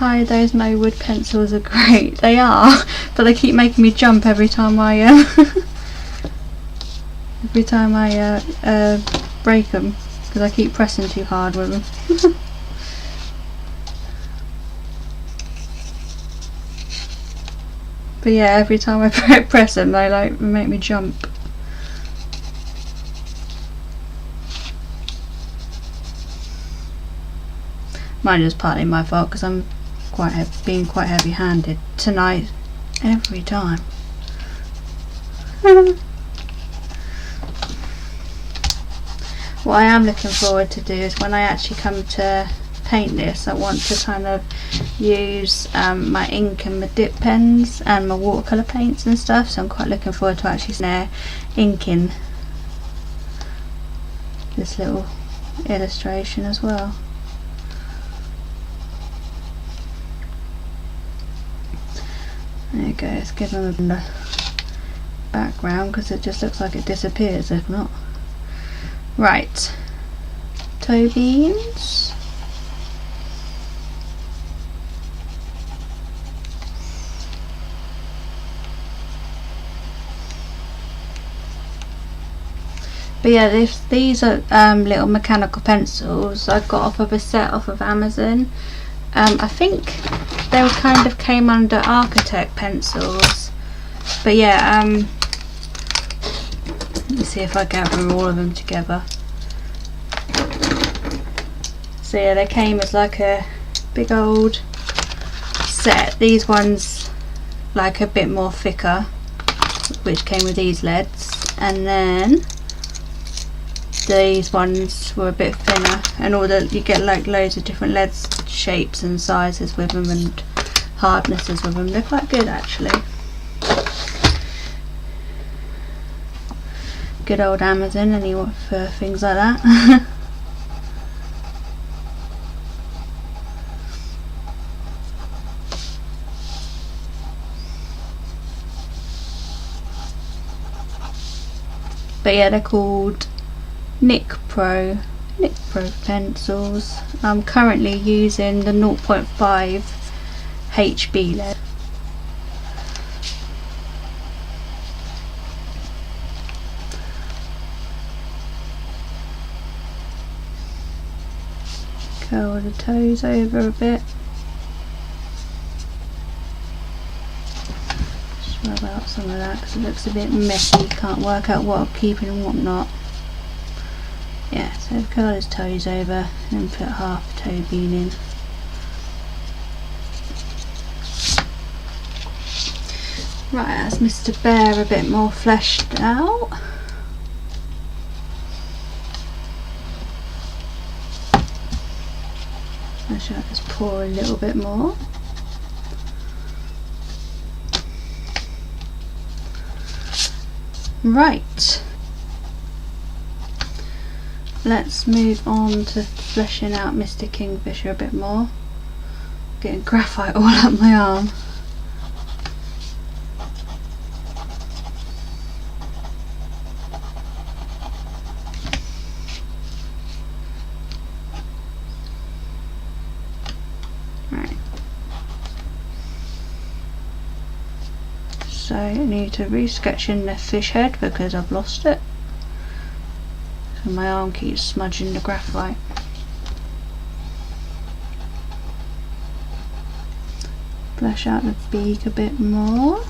Hi, those no wood pencils are great. They are, but they keep making me jump every time I break them, because I keep pressing too hard with them. But yeah, every time I press them, they like make me jump. Mine is partly my fault because I'm being quite heavy-handed tonight. Every time. What I am looking forward to do is when I actually come to paint this, I want to kind of use my ink and my dip pens and my watercolour paints and stuff, so I'm quite looking forward to actually inking this little illustration as well. There you go, let's give them a background because it just looks like it disappears if not. Right, toe beans. But yeah, these are little mechanical pencils I got off of a set off of Amazon. I think they kind of came under architect pencils, but yeah, let me see if I gather all of them together. So yeah, they came as like a big old set. These ones like a bit more thicker, which came with these leads, and then these ones were a bit thinner, and you get like loads of different leads shapes and sizes with them and hardnesses with them. They're quite good actually. Good old Amazon anyway for things like that. But yeah, they're called Nick Pro pencils. I'm currently using the 0.5 HB lead. Curl the toes over a bit. Just rub out some of that because it looks a bit messy. Can't work out what I'm keeping and what not. Yeah, so curl his toes over and put half a toe bean in. Right, that's Mr. Bear a bit more fleshed out. I shall just pour a little bit more. Right. Let's move on to fleshing out Mr. Kingfisher a bit more. Getting graphite all up my arm. Right. So I need to re-sketch in the fish head because I've lost it. And my arm keeps smudging the graphite. Flesh out the beak a bit more.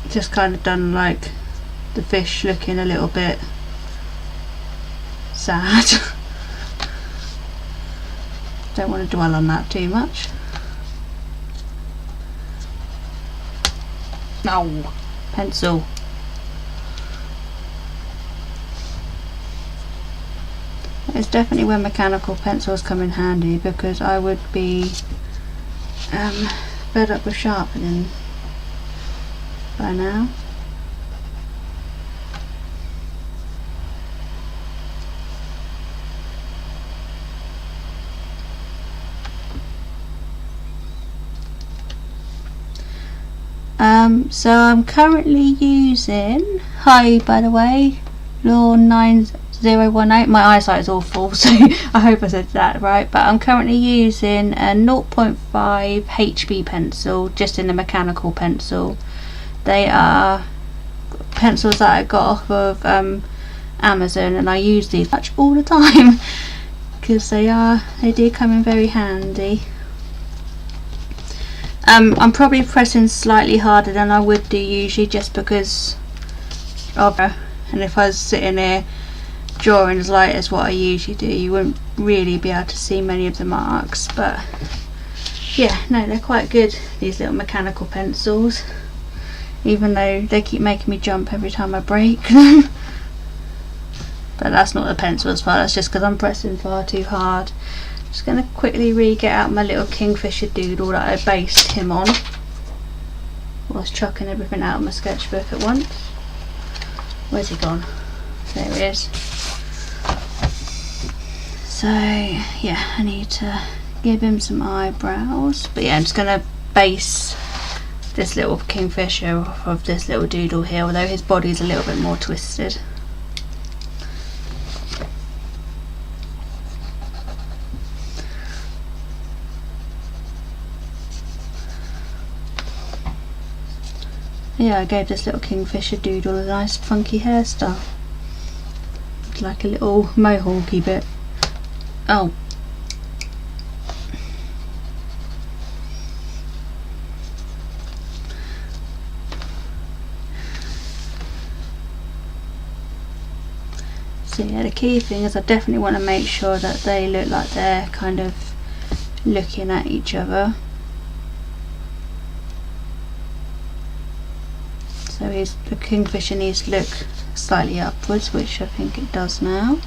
Just kind of done like the fish looking a little bit sad. Don't want to dwell on that too much. No, pencil. it's definitely where mechanical pencils come in handy, because I would be fed up with sharpening by now. So I'm currently using, hi by the way, Law 9018. My eyesight is awful, so I hope I said that right, but I'm currently using a 0.5 HB pencil, just in the mechanical pencil. They are pencils that I got off of Amazon, and I use these much all the time because they do come in very handy. I'm probably pressing slightly harder than I would do usually, just because of, and if I was sitting here drawing as light as what I usually do, you wouldn't really be able to see many of the marks. But yeah, no, they're quite good, these little mechanical pencils, even though they keep making me jump every time I break them. But that's not the pencil's fault, that's just because I'm pressing far too hard. Just going to quickly re-get out my little kingfisher doodle that I based him on, whilst chucking everything out of my sketchbook at once. Where's he gone? There he is. So yeah, I need to give him some eyebrows. But yeah, I'm just going to base this little kingfisher off of this little doodle here, although his body's a little bit more twisted. Yeah, I gave this little kingfisher doodle a nice funky hairstyle. It's like a little mohawky bit. Oh. So yeah, the key thing is I definitely want to make sure that they look like they're kind of looking at each other. So the kingfisher needs to look slightly upwards, which I think it does now.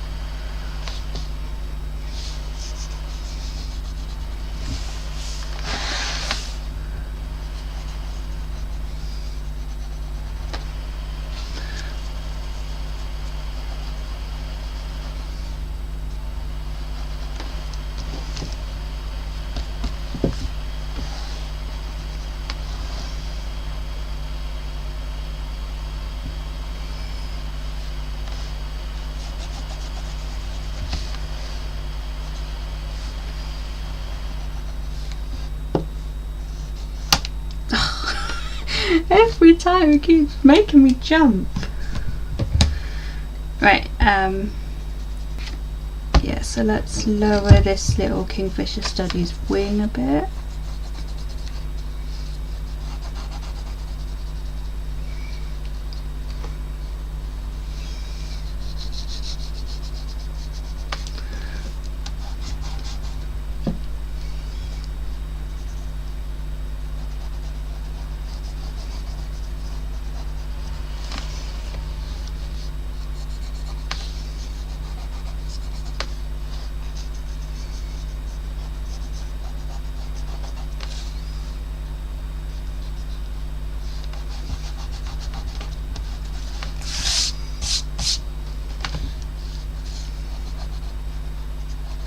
Every time it keeps making me jump. Right, yeah, so let's lower this little Kingfisher Studies wing a bit.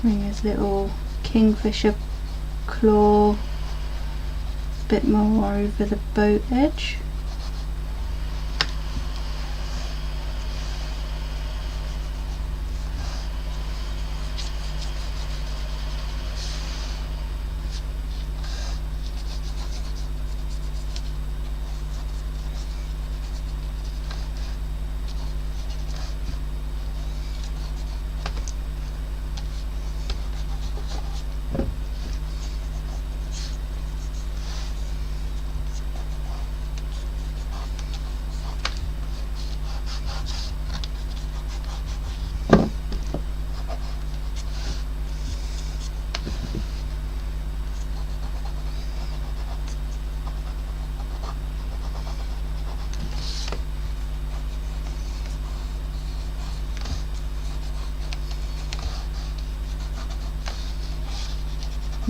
Bring his little kingfisher claw a bit more over the boat edge.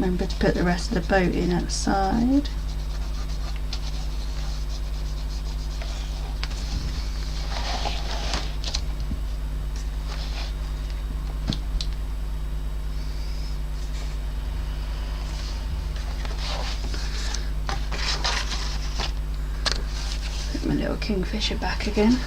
Remember to put the rest of the boat in at the side. Put my little kingfisher back again.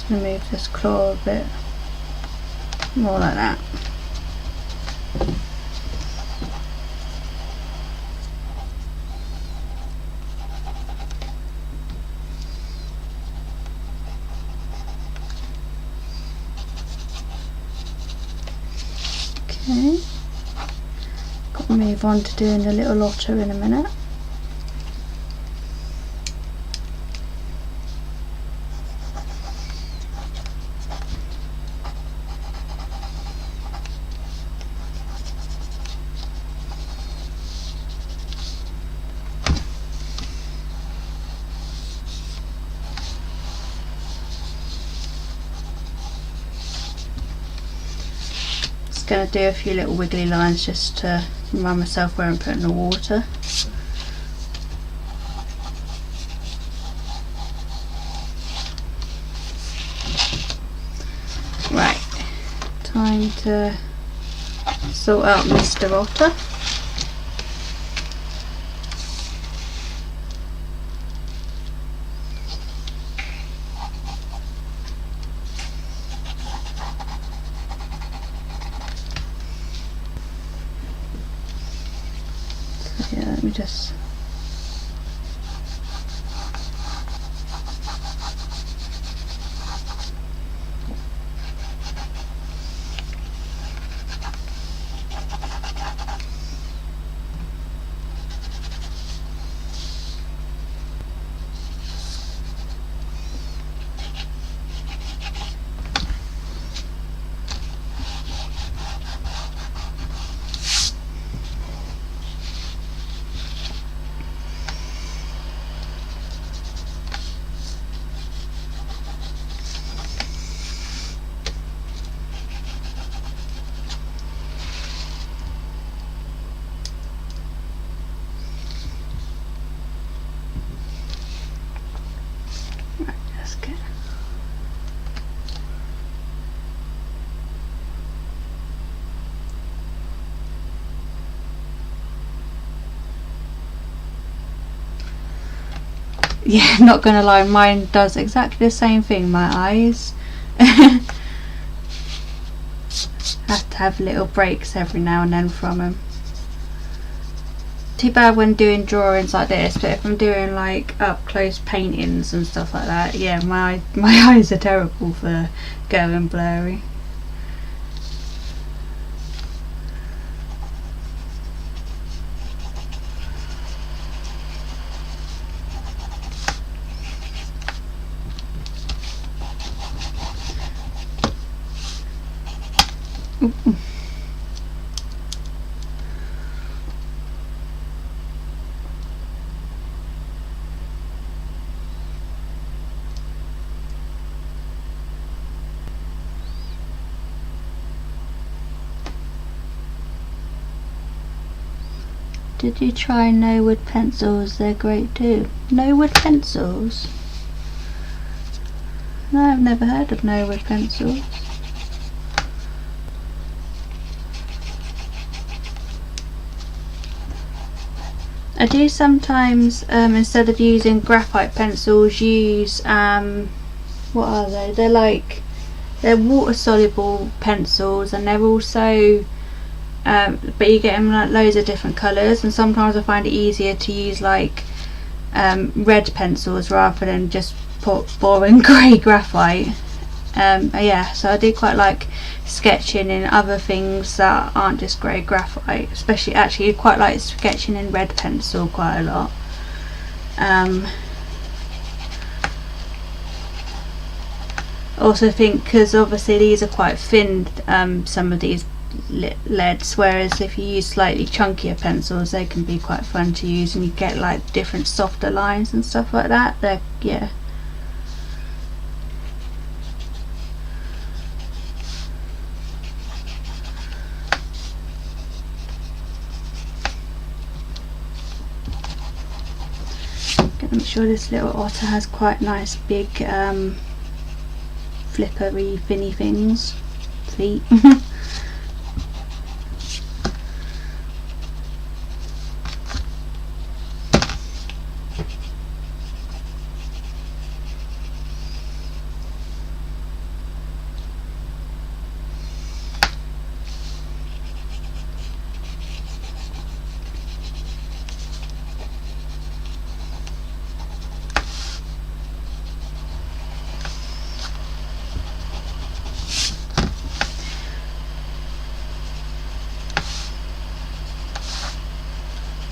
Move this claw a bit more like that. Okay, got to move on to doing the little otter in a minute. Going to do a few little wiggly lines just to remind myself where I'm putting the water. Right, time to sort out Mr. Otter. Yeah, let me just yeah, not gonna lie, mine does exactly the same thing, my eyes. Have to have little breaks every now and then from them. Too bad when doing drawings like this, but if I'm doing like up close paintings and stuff like that, yeah, my eyes are terrible for going blurry. Did you try no wood pencils? They're great too. No wood pencils? No, I've never heard of no wood pencils. I do sometimes, instead of using graphite pencils, use, what are they? They're water soluble pencils, and they're also, but you get them like loads of different colours, and sometimes I find it easier to use like red pencils rather than just put boring grey graphite. Yeah, so I do quite like sketching in other things that aren't just grey graphite, especially actually quite like sketching in red pencil quite a lot. Also think, because obviously these are quite thin, some of these leads, whereas if you use slightly chunkier pencils they can be quite fun to use and you get like different softer lines and stuff like that. They're, yeah. Gonna make sure this little otter has quite nice big flippery finny things, feet.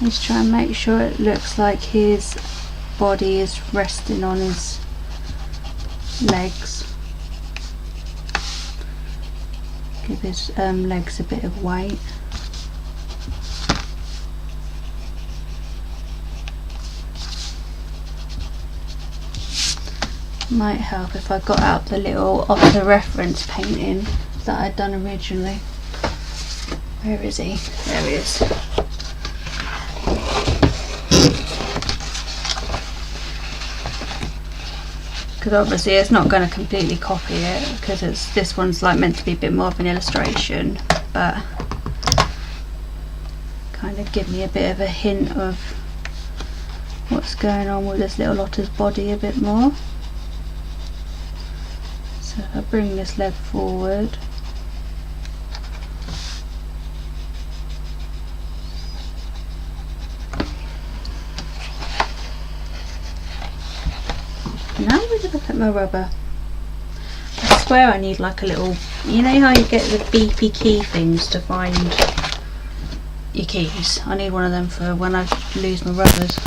Let's try and make sure it looks like his body is resting on his legs. Give his legs a bit of weight. Might help if I got out the little otter reference painting that I'd done originally. Where is he? There he is. Because obviously it's not going to completely copy it, because this one's like meant to be a bit more of an illustration, but kind of give me a bit of a hint of what's going on with this little otter's body a bit more. So if I bring this leg forward, now we look at my rubber. I swear I need like a little, you know how you get the beepy key things to find your keys? I need one of them for when I lose my rubbers.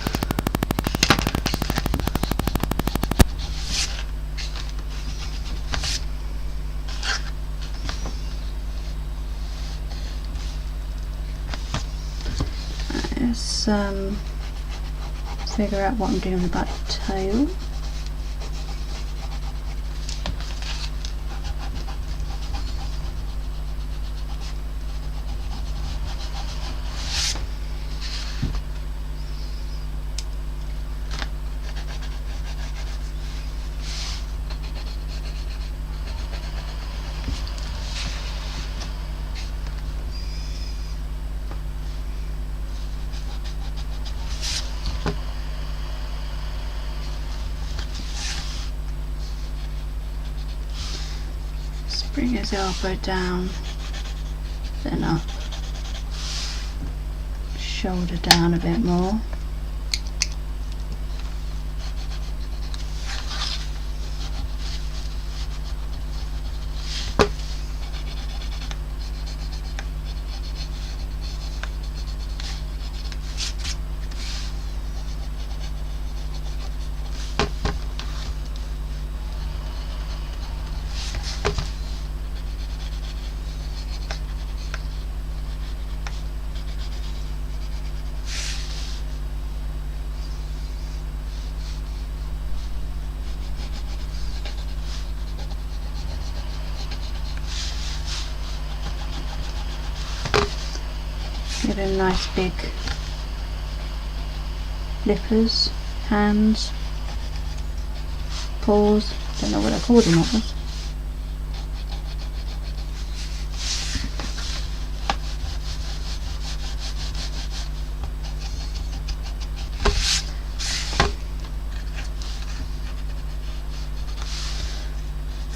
Let's figure out what I'm doing about the tail. Bring his elbow down, then up, shoulder down a bit more. Give him nice big flippers, hands, paws, don't know what I called them others.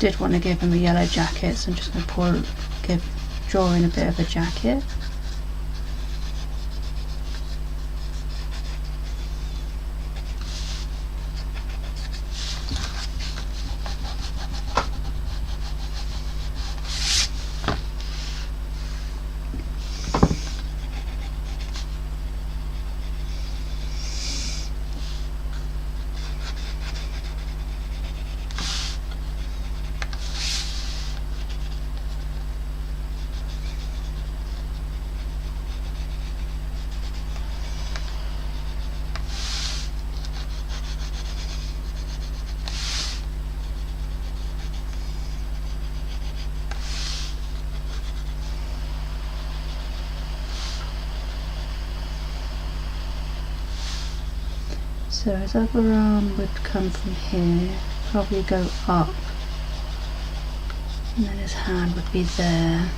Did want to give him a yellow jacket, so I'm just going to draw in a bit of a jacket. So his other arm would come from here, probably go up, and then his hand would be there.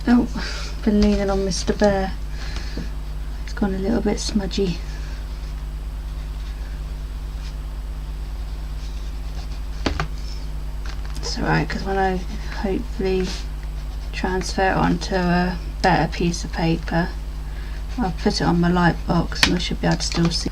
Oh, been leaning on Mr. Bear. It's gone a little bit smudgy. It's alright, because when I hopefully transfer it onto a better piece of paper, I'll put it on my light box and I should be able to still see.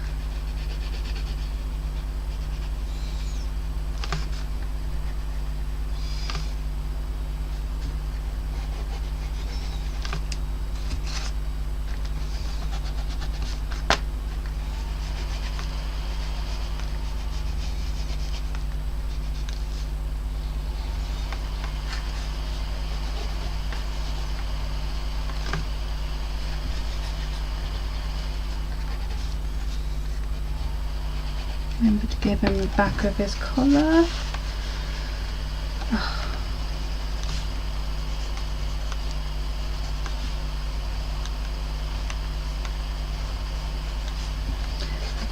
Remember to give him the back of his collar.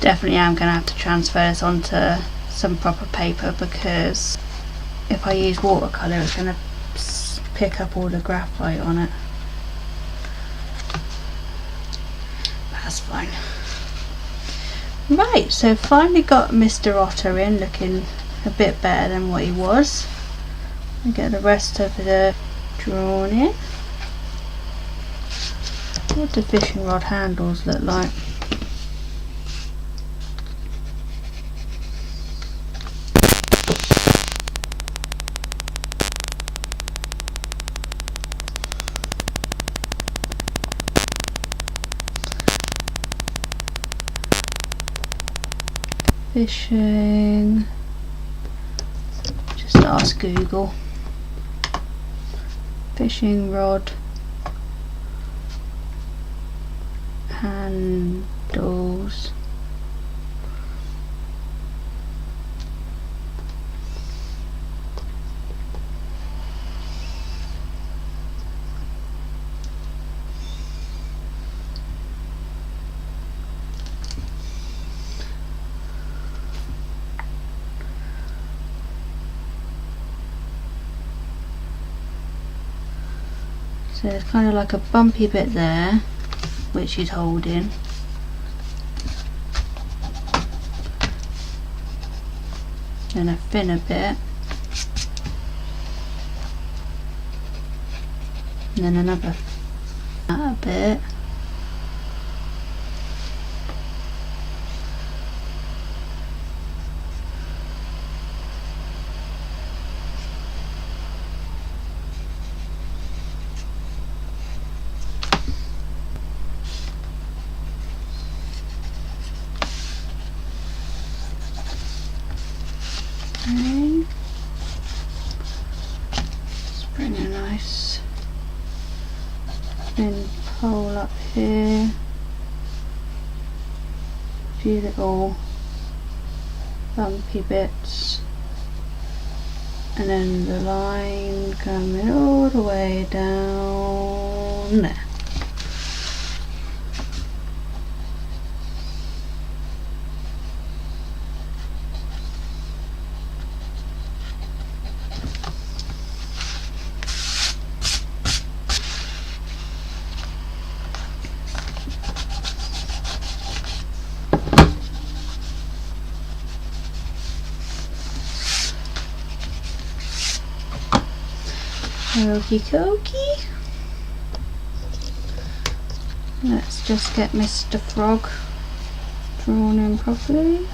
Definitely am going to have to transfer this onto some proper paper, because if I use watercolour it's going to pick up all the graphite on it. That's fine. Right, so finally got Mr. Otter in, looking a bit better than what he was. I get the rest of the drawn in. What do fishing rod handles look like? Fishing, just ask Google. Fishing rod handles. So there's kind of like a bumpy bit there, which he's holding. Then a thinner bit. And then another fatter bit. Okay. Let's bring a nice thin pole up here. A few little bumpy bits. And then the line coming all the way down there. Okie dokie. Let's just get Mr. Frog drawn in properly.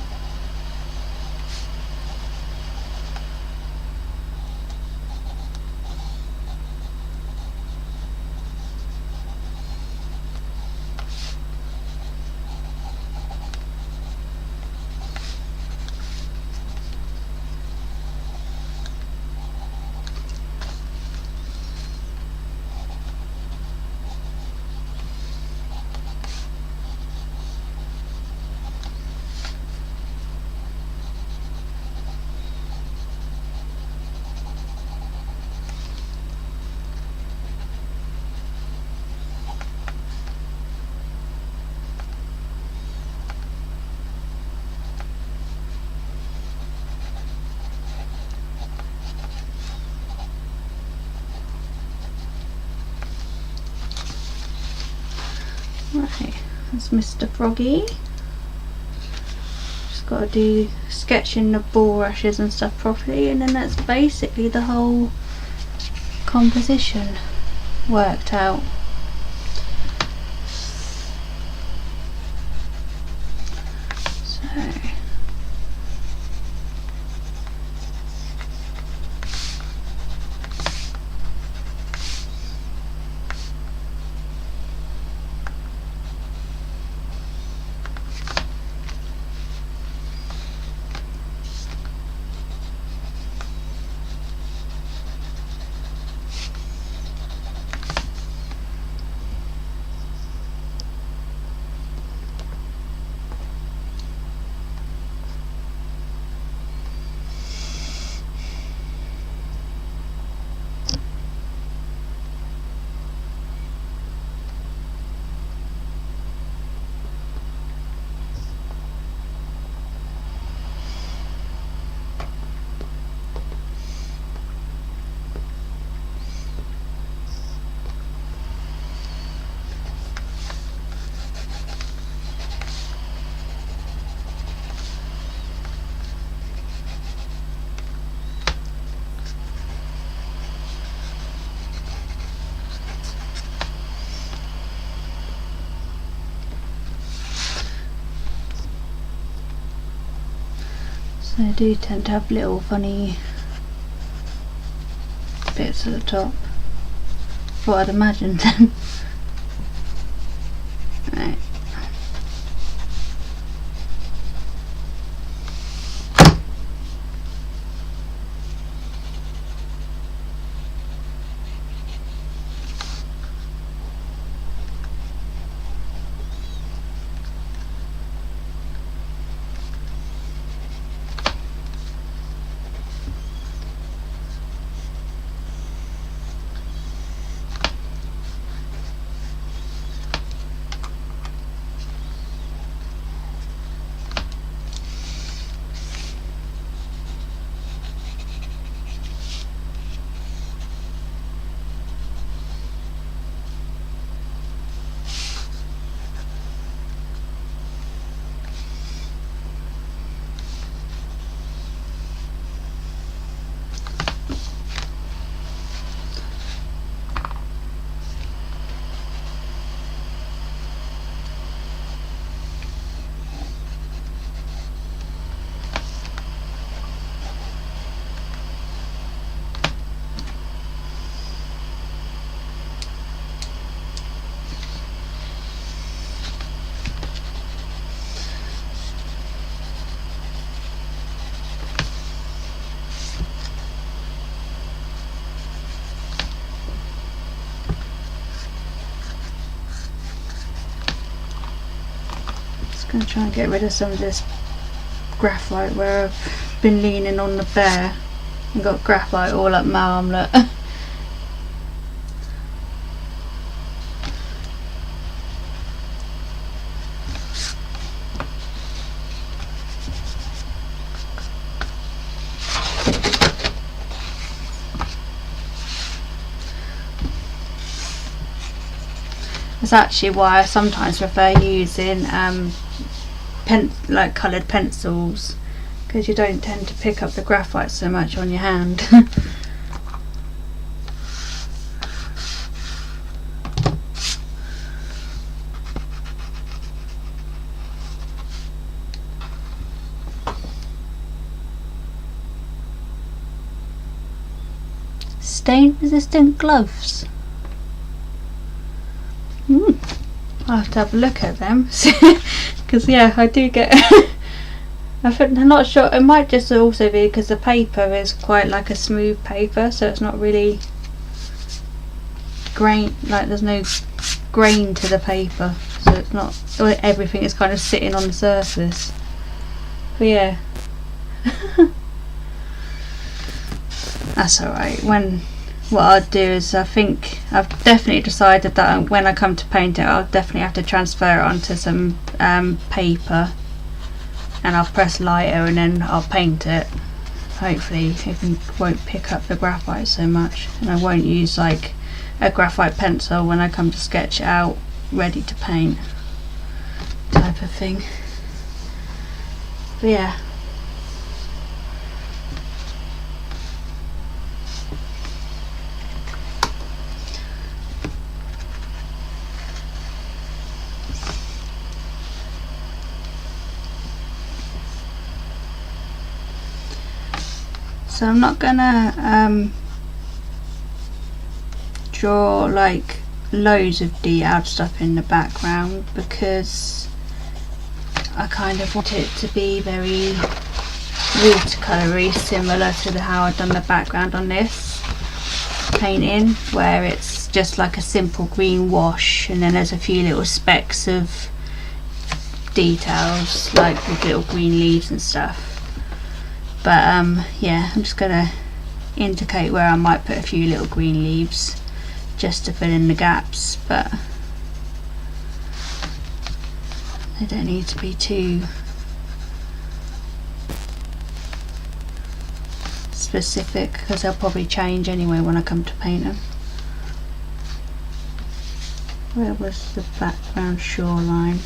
Right, that's Mr. Froggy. Just got to do sketching the bulrushes and stuff properly, and then that's basically the whole composition worked out. So they do tend to have little funny bits at the top. What I'd imagined. Right. Just going to try and get rid of some of this graphite where I've been leaning on the bear and got graphite all up my armlet. That's actually why I sometimes prefer using like coloured pencils, because you don't tend to pick up the graphite so much on your hand. Stain resistant gloves. I'll have to have a look at them, because yeah, I do get I'm not sure, it might just also be because the paper is quite like a smooth paper, so it's not really grain, like there's no grain to the paper, so it's not, everything is kind of sitting on the surface. But yeah. That's alright. What I'll do is, I think I've definitely decided that when I come to paint it, I'll definitely have to transfer it onto some paper, and I'll press lighter and then I'll paint it. Hopefully it won't pick up the graphite so much, and I won't use like a graphite pencil when I come to sketch it out ready to paint type of thing. But yeah. So I'm not gonna draw like loads of detailed stuff in the background, because I kind of want it to be very watercolory, similar to how I've done the background on this painting, where it's just like a simple green wash and then there's a few little specks of details like with little green leaves and stuff. But yeah, I'm just gonna indicate where I might put a few little green leaves just to fill in the gaps, but they don't need to be too specific, because they'll probably change anyway when I come to paint them. Where was the background shoreline?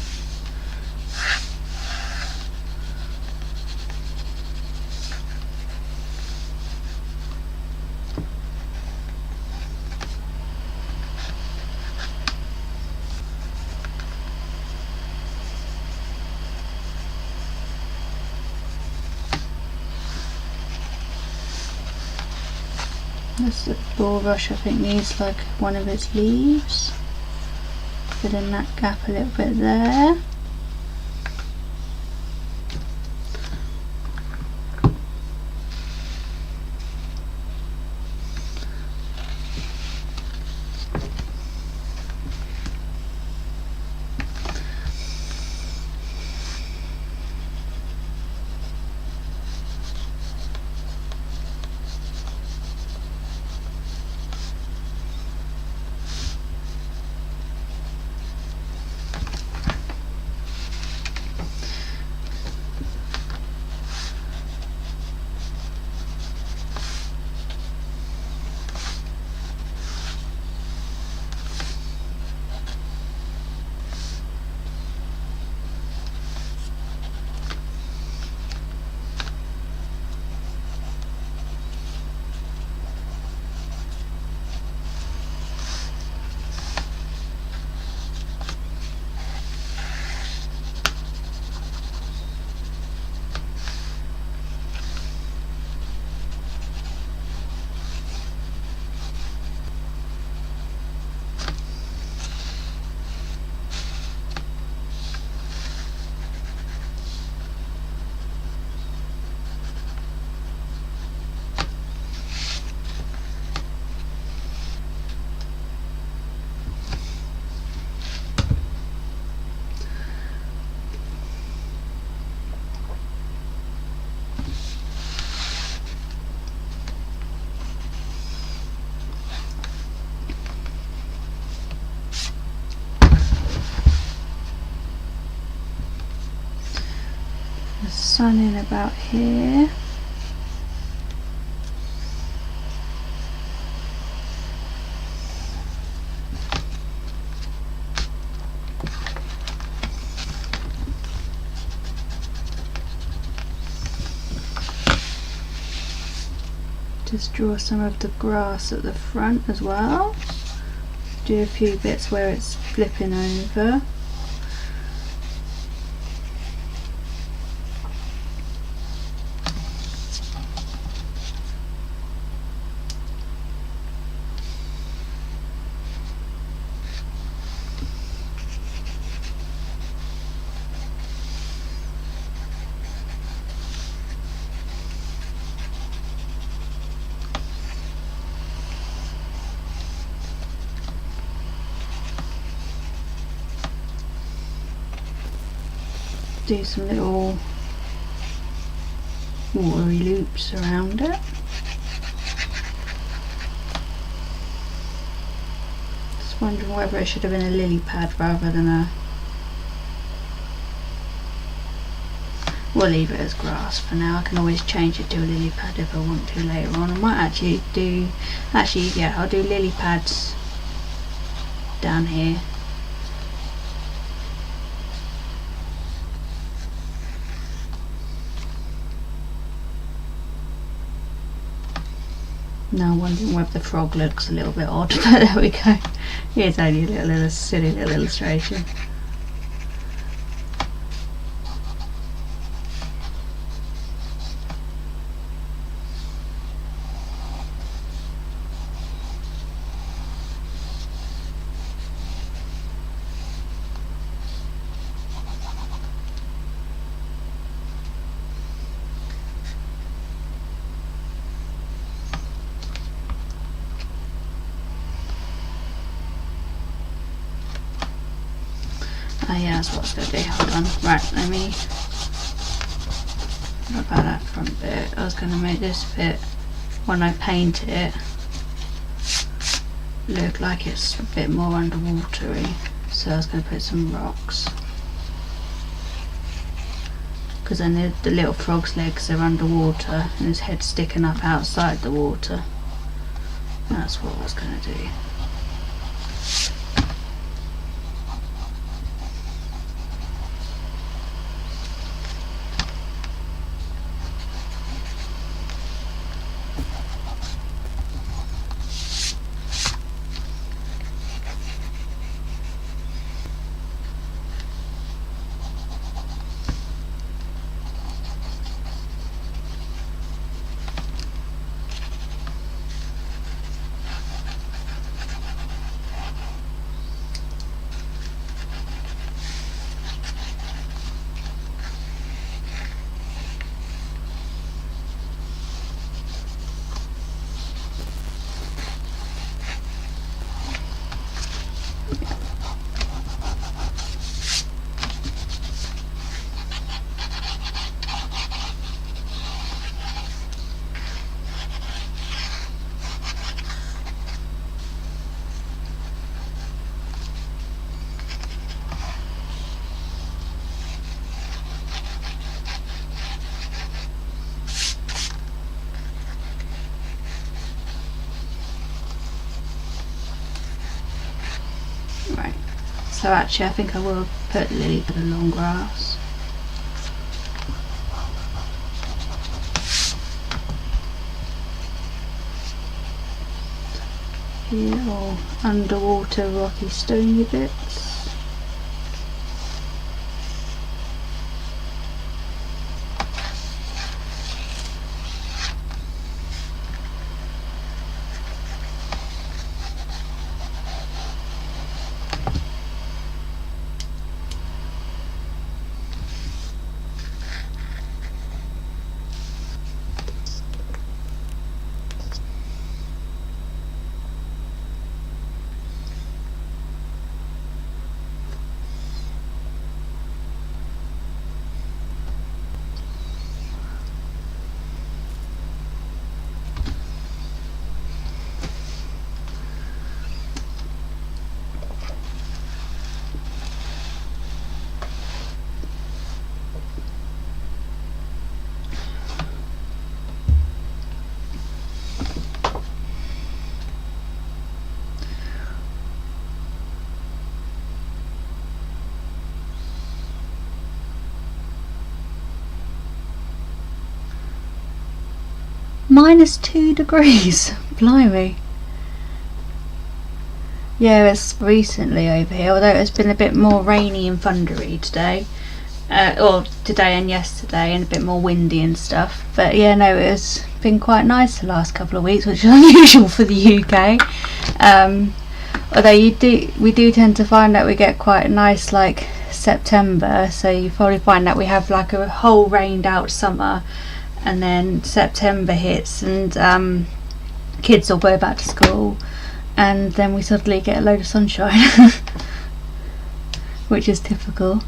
This bulrush I think needs like one of its leaves. Fill in that gap a little bit there. sun in about here. Just draw some of the grass at the front as well. Do a few bits where it's flipping over. Do some little watery loops around it. Just wondering whether it should have been a lily pad rather than a... We'll leave it as grass for now. I can always change it to a lily pad if I want to later on. I might actually do... yeah, I'll do lily pads down here. Now I'm wondering whether the frog looks a little bit odd, but there we go. Here's only a little silly little illustration. Oh yeah, that's what I was going to do. Hold on. Right, let me... What about that front bit? I was going to make this bit, when I paint it, look like it's a bit more underwatery. So I was going to put some rocks. Because then the little frog's legs are underwater and his head's sticking up outside the water. That's what I was going to do. Right, so actually I think I will put lily for the long grass. Here, or underwater rocky stony bits. -2 degrees. Blimey. Yeah, it's recently over here, although it's been a bit more rainy and thundery today. Or today and yesterday, and a bit more windy and stuff. But yeah, no, it's been quite nice the last couple of weeks, which is unusual for the UK. Although we do tend to find that we get quite a nice like September, so you probably find that we have like a whole rained out summer, and then September hits and kids all go back to school, and then we suddenly get a load of sunshine, which is typical.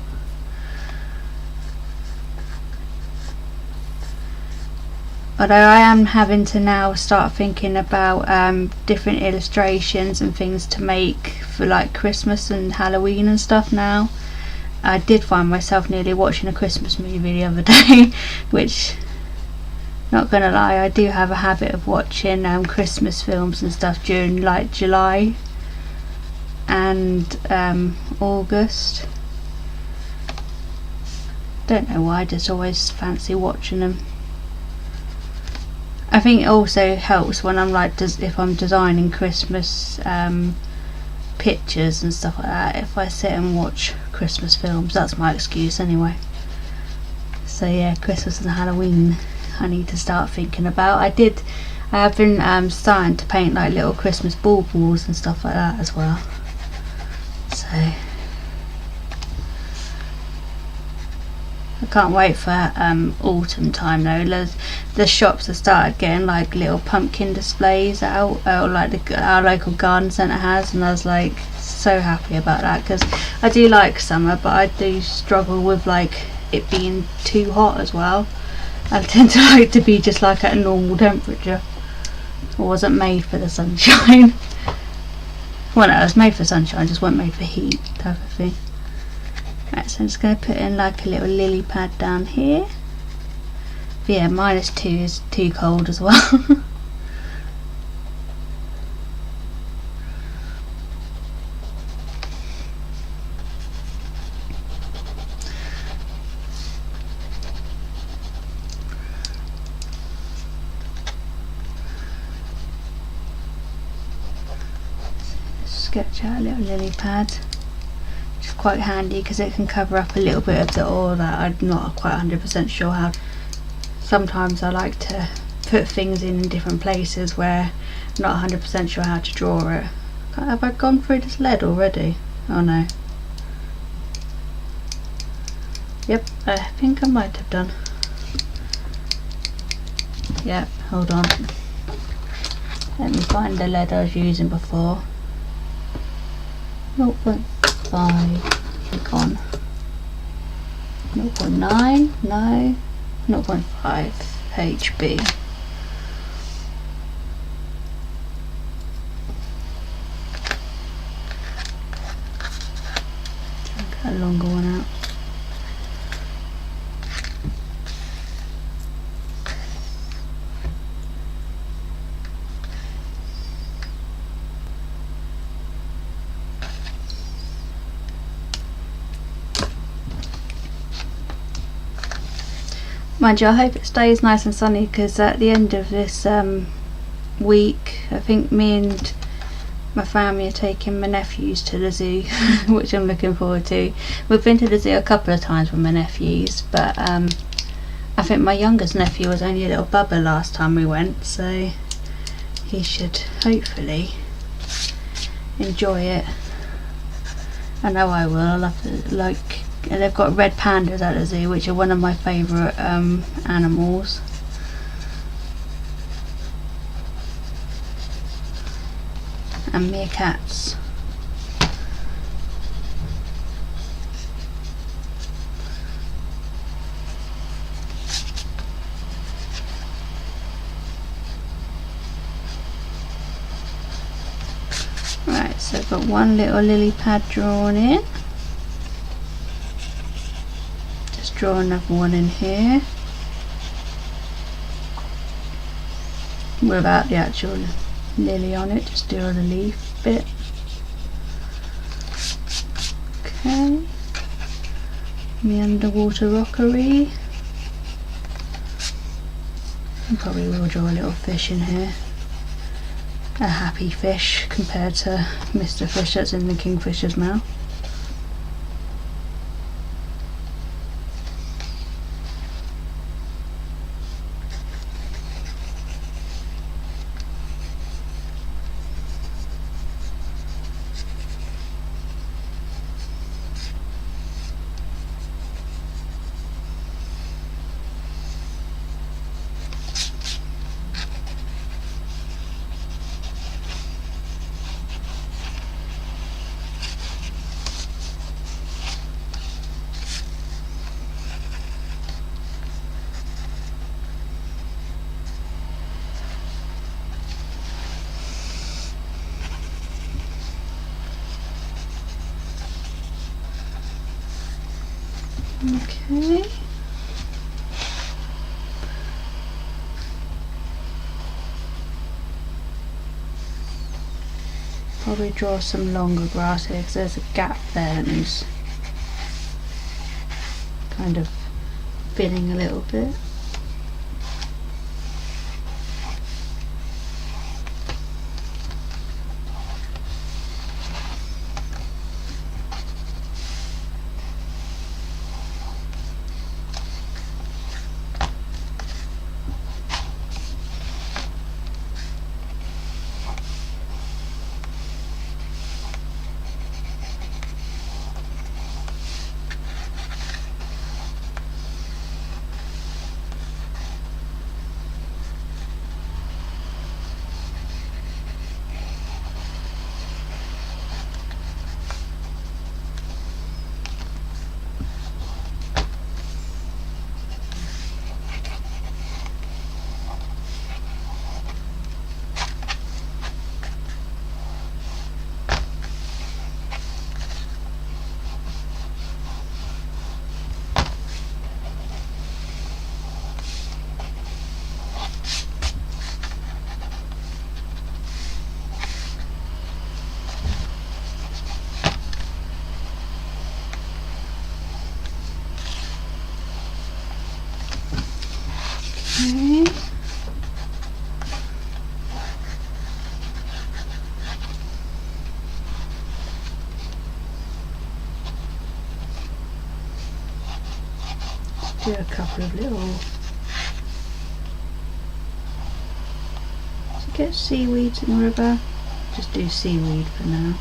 Although I am having to now start thinking about different illustrations and things to make for like Christmas and Halloween and stuff now. I did find myself nearly watching a Christmas movie the other day, which, not gonna lie, I do have a habit of watching Christmas films and stuff during like July and August. Don't know why, I just always fancy watching them. I think it also helps when I'm like, if I'm designing Christmas pictures and stuff like that, if I sit and watch Christmas films. That's my excuse anyway. So yeah, Christmas and Halloween I need to start thinking about. I have been starting to paint like little Christmas baubles and stuff like that as well. So I can't wait for autumn time though. The shops have started getting like little pumpkin displays out, like our local garden centre has, and I was like so happy about that, because I do like summer, but I do struggle with like it being too hot as well. I tend to like to be just like at a normal temperature. I wasn't made for the sunshine. Well, no, I was made for sunshine, just wasn't made for heat type of thing. Right, so I'm just going to put in like a little lily pad down here. But yeah, -2 is too cold as well. Sketch out a little lily pad. Quite handy because it can cover up a little bit of the oil that I'm not quite 100% sure how. Sometimes I like to put things in different places where I'm not 100% sure how to draw it. Have I gone through this lead already? Oh no. Yep, I think I might have done. Yep, hold on. Let me find the lead I was using before. 0.5, gone. 0.9, no, 0.5 HB. Try and get a longer one out. Mind you, I hope it stays nice and sunny, because at the end of this week, I think me and my family are taking my nephews to the zoo, which I'm looking forward to. We've been to the zoo a couple of times with my nephews, but I think my youngest nephew was only a little bubba last time we went, so he should hopefully enjoy it. I know I will. I love to, like, they've got red pandas at the zoo, which are one of my favourite animals. And meerkats. Right, so I've got one little lily pad drawn in. Draw another one in here without the actual lily on it, just do the leaf bit. Okay, the underwater rockery. Probably will draw a little fish in here. A happy fish compared to Mr. Fish that's in the kingfisher's mouth. Okay. Probably draw some longer grass here because there's a gap there and it's kind of filling a little bit. Okay. Do a couple of little, to get seaweeds in the river, just do seaweed for now.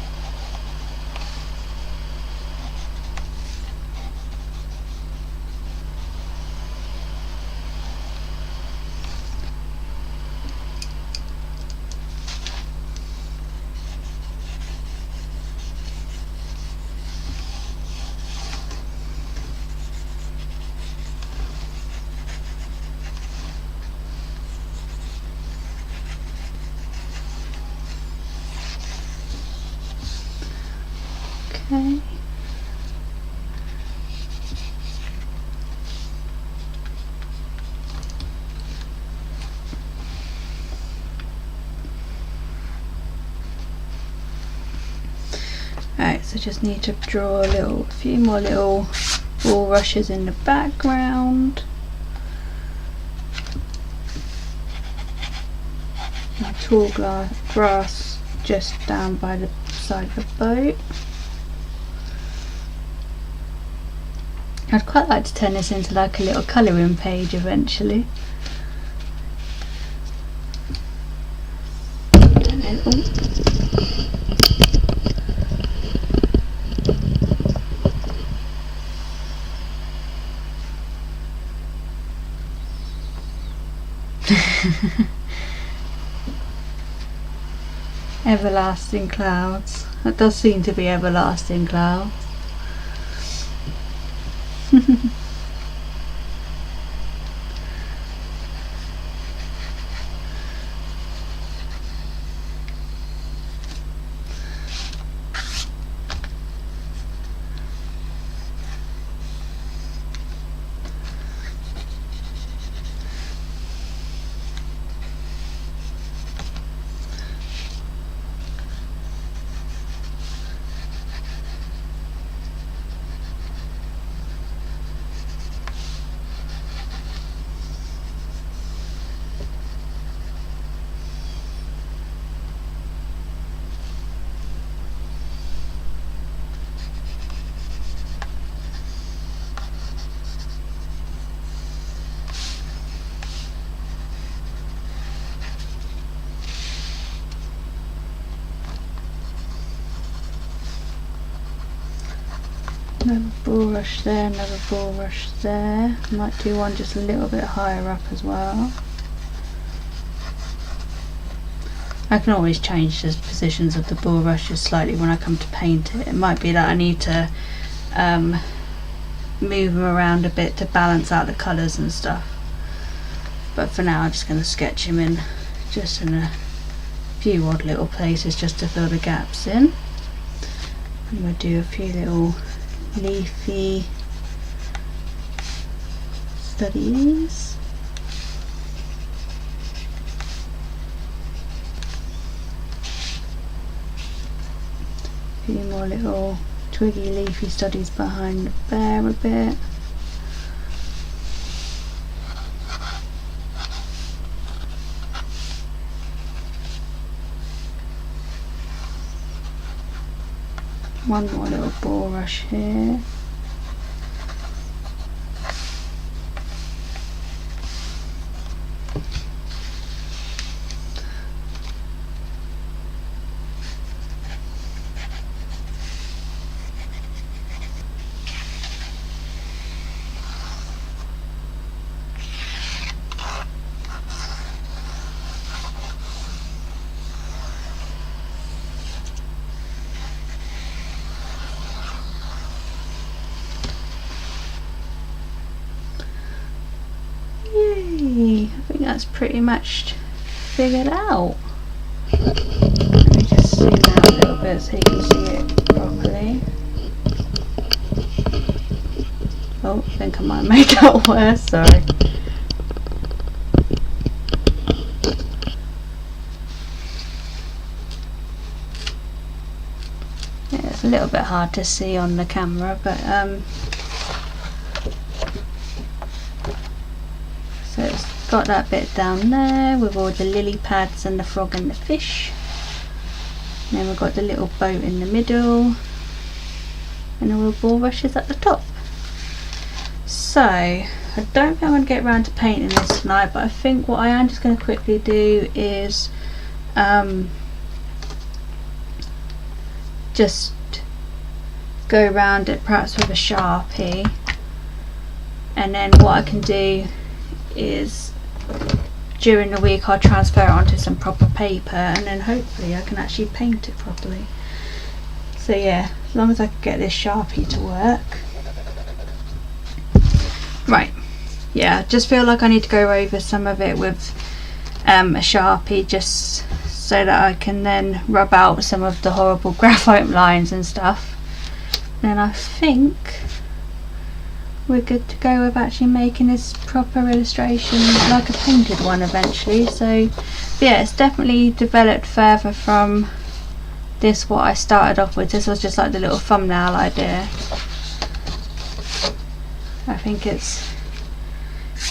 Okay. Alright, so just need to draw a few more little bulrushes in the background. My tall grass just down by the side of the boat. I'd quite like to turn this into like a little colouring page eventually. And then, everlasting clouds. That does seem to be everlasting clouds. Another bulrush there, another bulrush there. Might do one just a little bit higher up as well. I can always change the positions of the bulrushes slightly when I come to paint it. It might be that I need to move them around a bit to balance out the colours and stuff. But for now I'm just going to sketch him in just in a few odd little places just to fill the gaps in. And we'll do a few little leafy studies. A few more little twiggy leafy studies behind the bear a bit. One more little bulrush here. Yay! I think that's pretty much figured out. Let me just zoom out a little bit so you can see it properly. Oh, I think I might make that worse, sorry. Yeah, it's a little bit hard to see on the camera, but so it's got that bit down there with all the lily pads and the frog and the fish. And then we've got the little boat in the middle and the little bulrushes at the top. So I don't think I'm going to get around to painting this tonight, but I think what I am just going to quickly do is just go around it perhaps with a Sharpie, and then what I can do is during the week I'll transfer it onto some proper paper, and then hopefully I can actually paint it properly. So yeah, as long as I can get this Sharpie to work. Right, yeah, I just feel like I need to go over some of it with a Sharpie just so that I can then rub out some of the horrible graphite lines and stuff. And I think we're good to go with actually making this proper illustration like a painted one eventually. So yeah, it's definitely developed further from this what I started off with. This was just like the little thumbnail idea. I think it's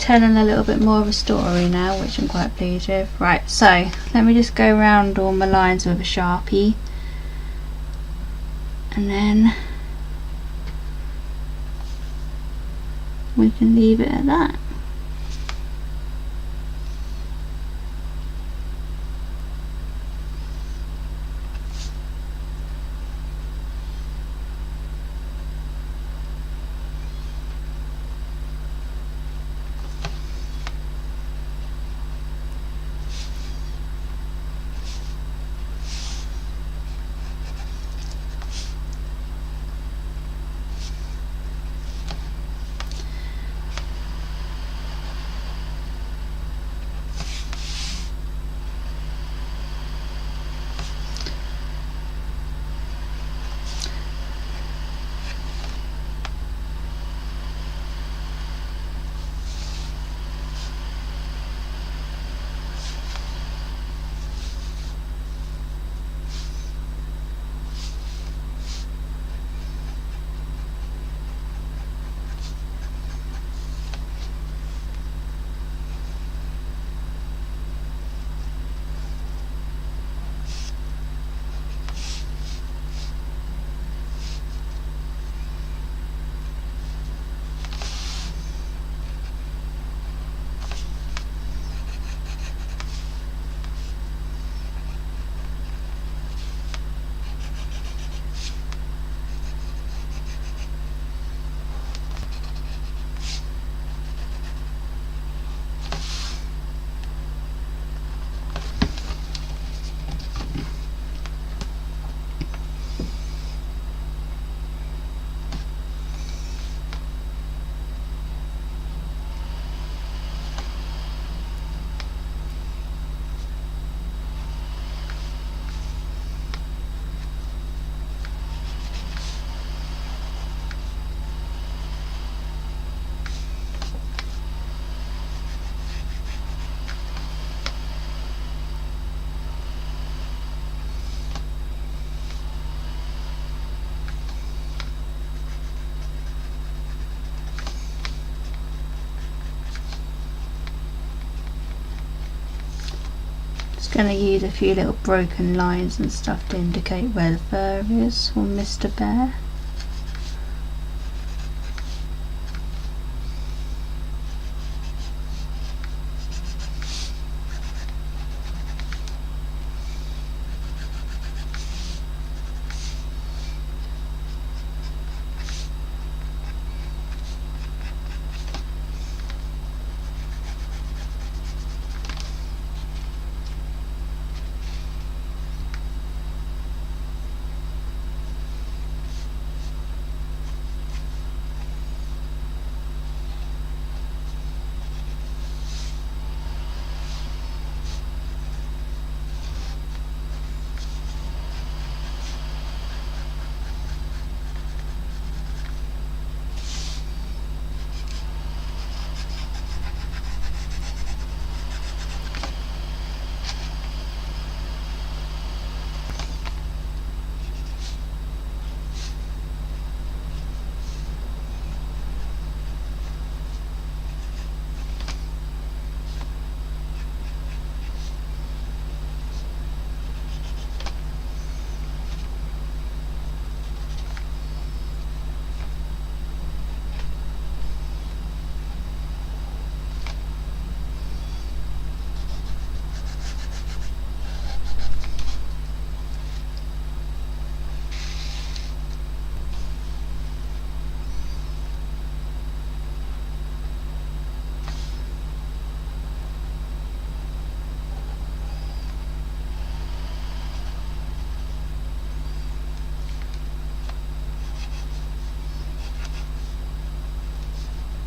telling a little bit more of a story now, which I'm quite pleased with. Right, so let me just go around all my lines with a Sharpie, and then we can leave it at that. Going to use a few little broken lines and stuff to indicate where the fur is on Mr. Bear.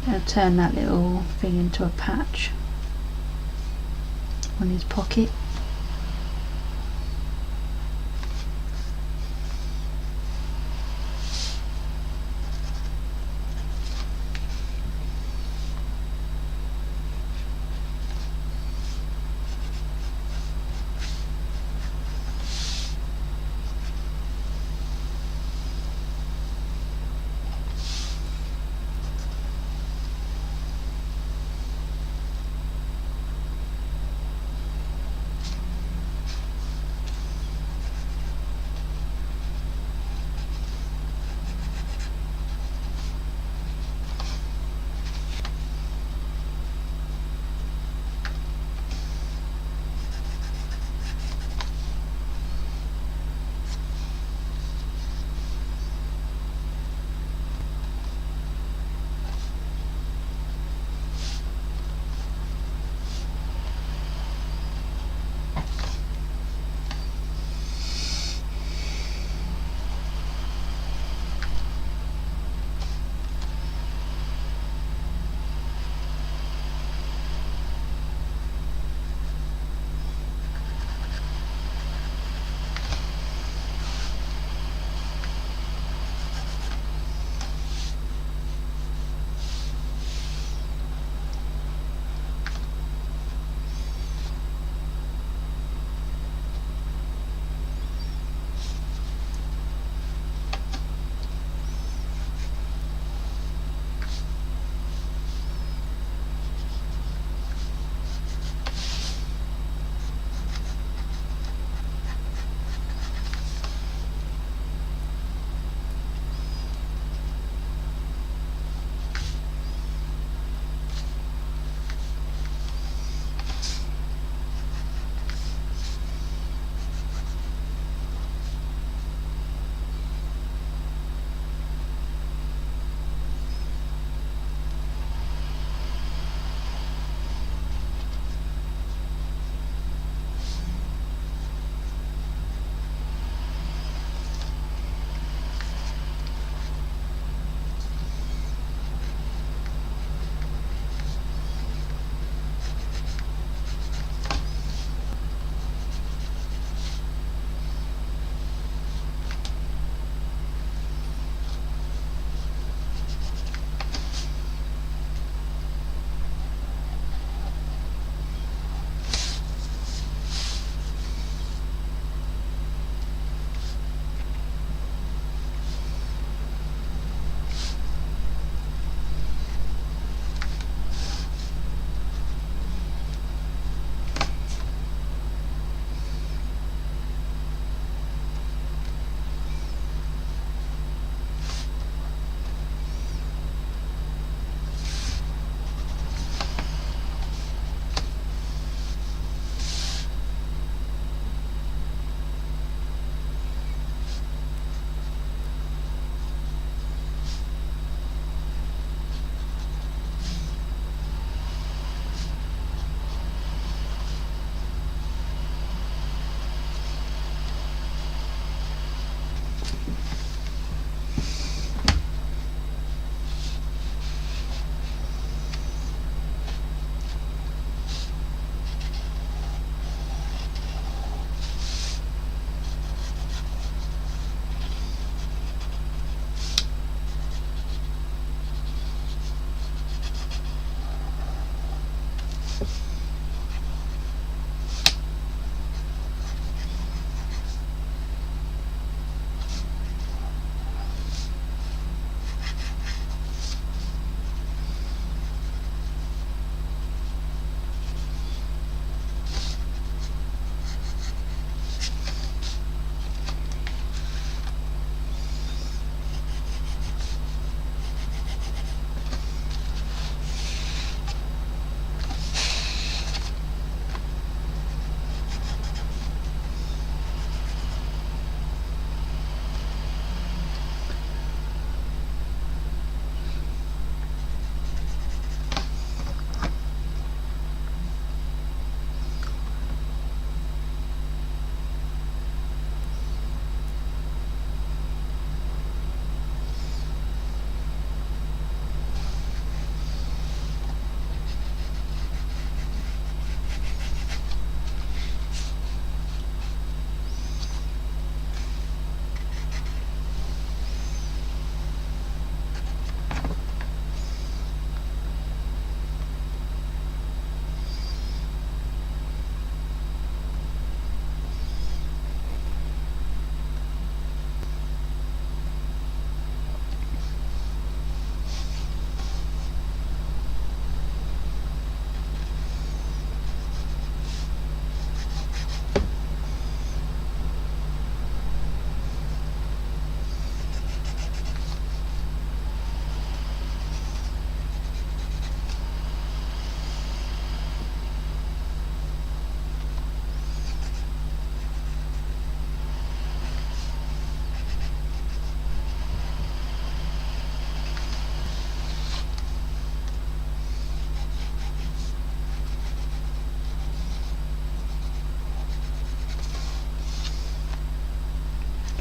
I'll turn that little thing into a patch on his pocket.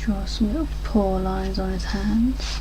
Draw some little paw lines on his hands.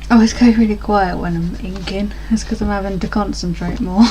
Oh, it's going really quiet when I'm inking. It's because I'm having to concentrate more.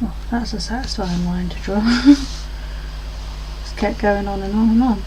Oh, that's a satisfying line to draw. Just kept going on and on and on.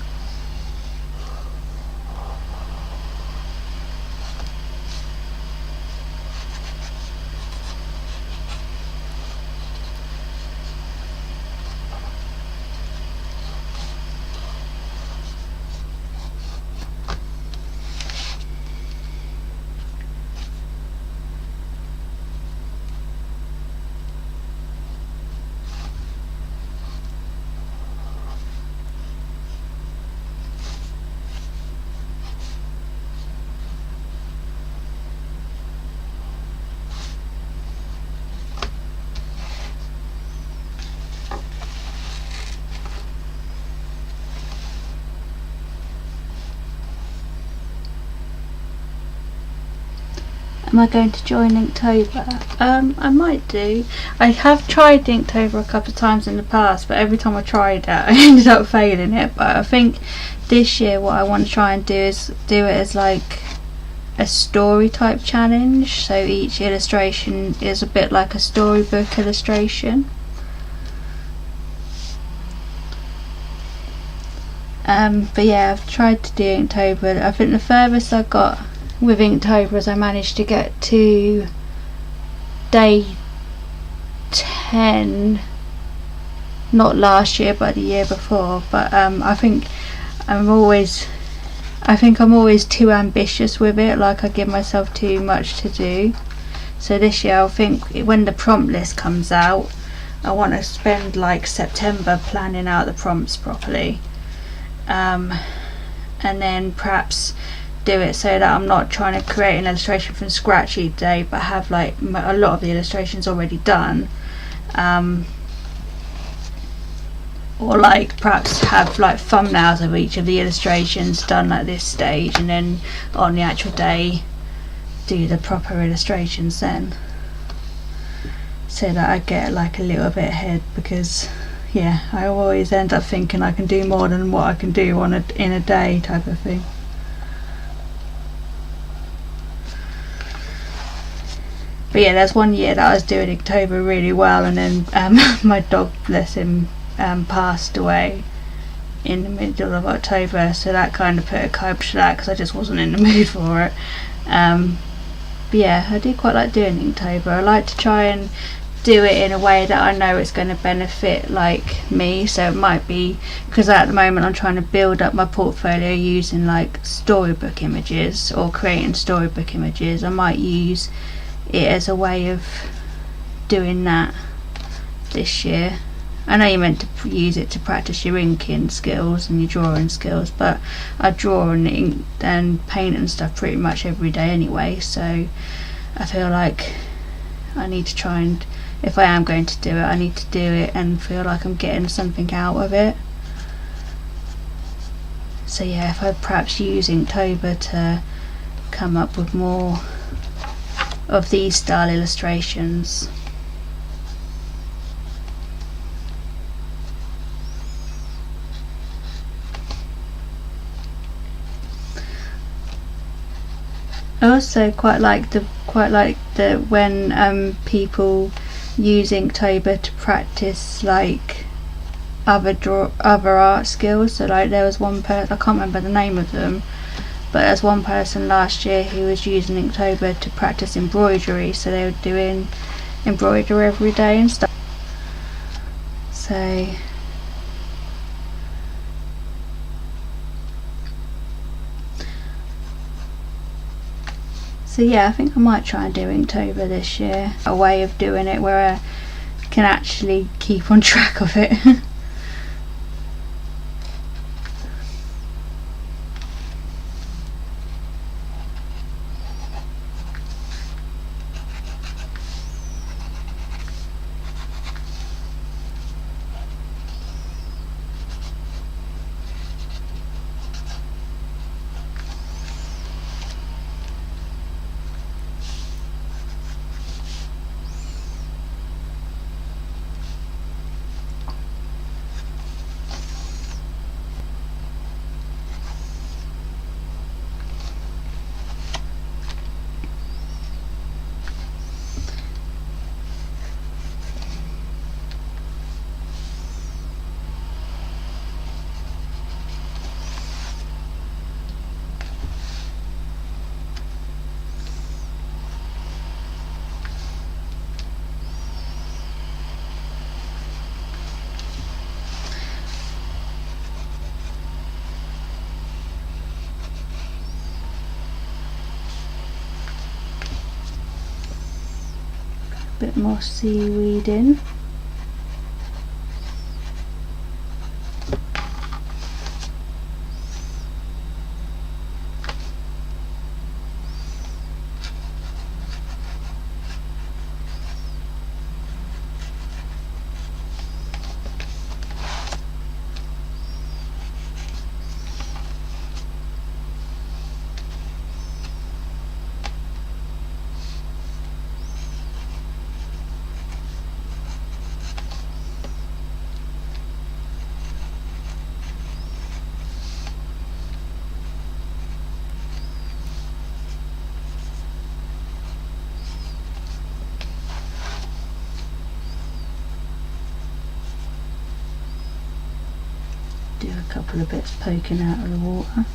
Am I going to join Inktober? I might do. I have tried Inktober a couple of times in the past, but every time I tried it, I ended up failing it. But I think this year what I want to try and do is do it as like a story type challenge. So each illustration is a bit like a storybook illustration. But yeah, I've tried to do Inktober. I think the furthest I got with Inktober is I managed to get to day 10, not last year but the year before. But I think I'm always too ambitious with it, like I give myself too much to do. So this year I think when the prompt list comes out, I want to spend like September planning out the prompts properly, and then perhaps do it so that I'm not trying to create an illustration from scratch each day, but have like a lot of the illustrations already done, or like perhaps have like thumbnails of each of the illustrations done at this stage, and then on the actual day do the proper illustrations then, so that I get like a little bit ahead, because yeah, I always end up thinking I can do more than what I can do in a day type of thing. But yeah, there's one year that I was doing Inktober really well, and then my dog, bless him, passed away in the middle of October, so that kind of put a kibosh to that because I just wasn't in the mood for it. But yeah, I do quite like doing Inktober. I like to try and do it in a way that I know it's going to benefit like me. So it might be, because at the moment I'm trying to build up my portfolio using like storybook images or creating storybook images, I might use it as a way of doing that this year. I know you're meant to use it to practice your inking skills and your drawing skills, but I draw and ink and paint and stuff pretty much every day anyway, so I feel like I need to try and, if I am going to do it, I need to do it and feel like I'm getting something out of it. So yeah, if I perhaps use Inktober to come up with more of these style illustrations. I also quite like the when people use Inktober to practice like other art skills. So like there was one person, I can't remember the name of them, but there's one person last year who was using Inktober to practice embroidery, so they were doing embroidery every day and stuff. So yeah, I think I might try and do Inktober this year, a way of doing it where I can actually keep on track of it. bit more seaweed in. Do a couple of bits poking out of the water.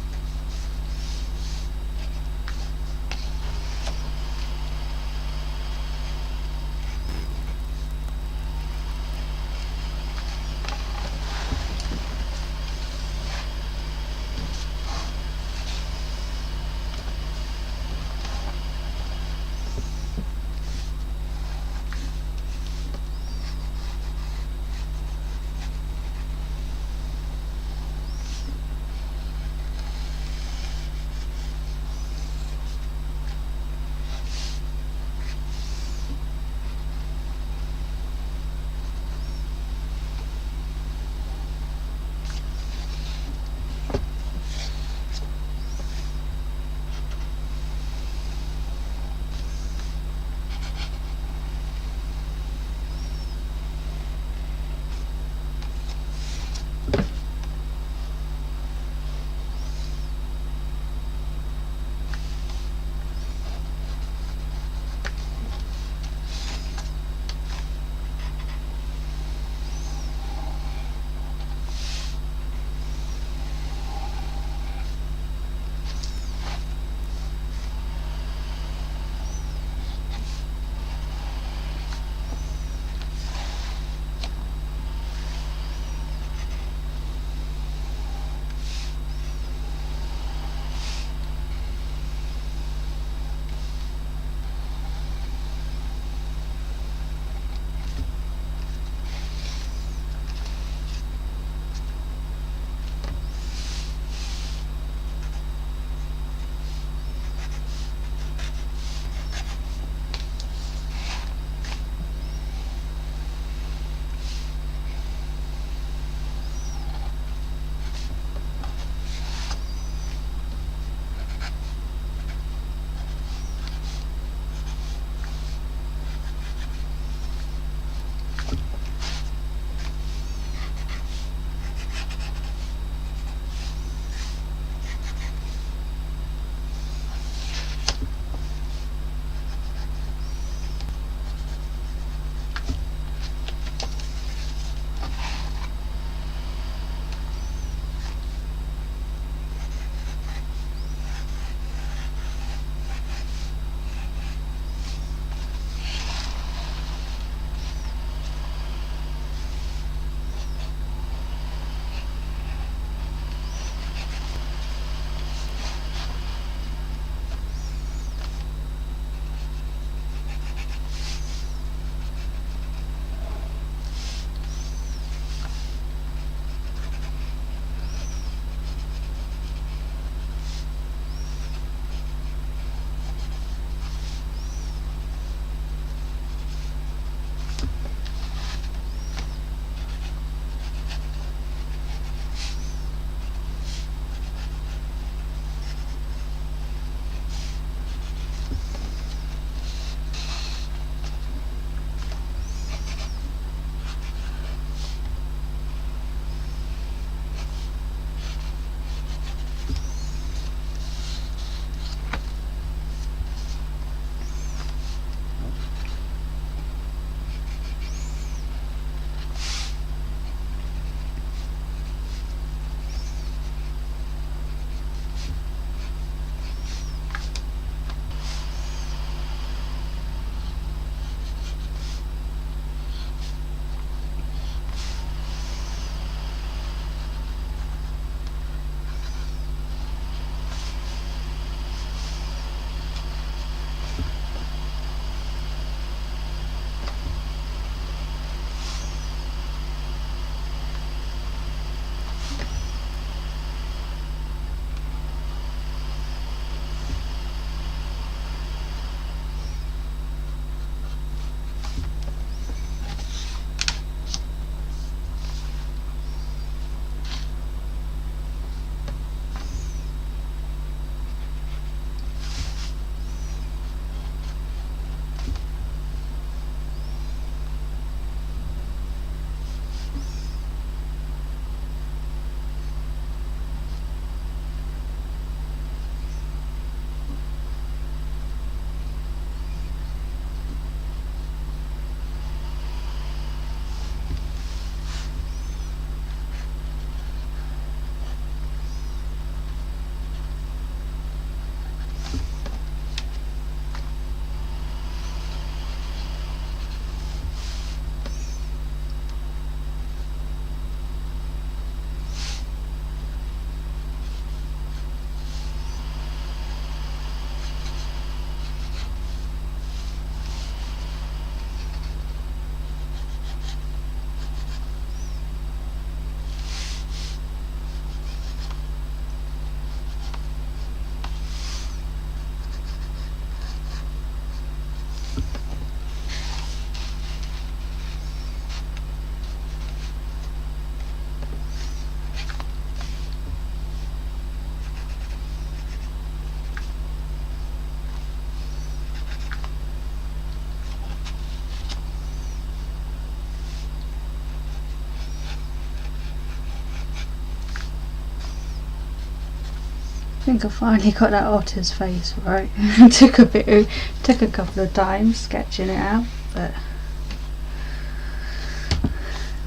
think I finally got that otter's face right. took a couple of times sketching it out, but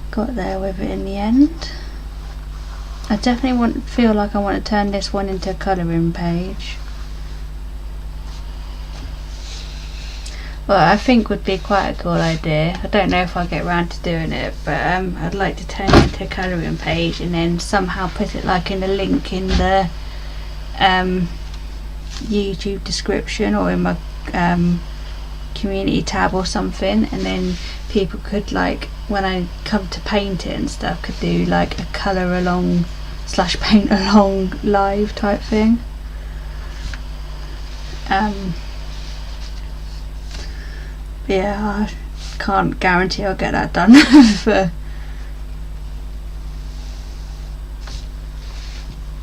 got there with it in the end. I definitely feel like I want to turn this one into a colouring page. Well, I think would be quite a cool idea. I don't know if I'll get around to doing it, but I'd like to turn it into a colouring page and then somehow put it like in a link in the YouTube description or in my community tab or something, and then people could, like, when I come to paint it and stuff, could do like a colour along / paint along live type thing. Yeah, I can't guarantee I'll get that done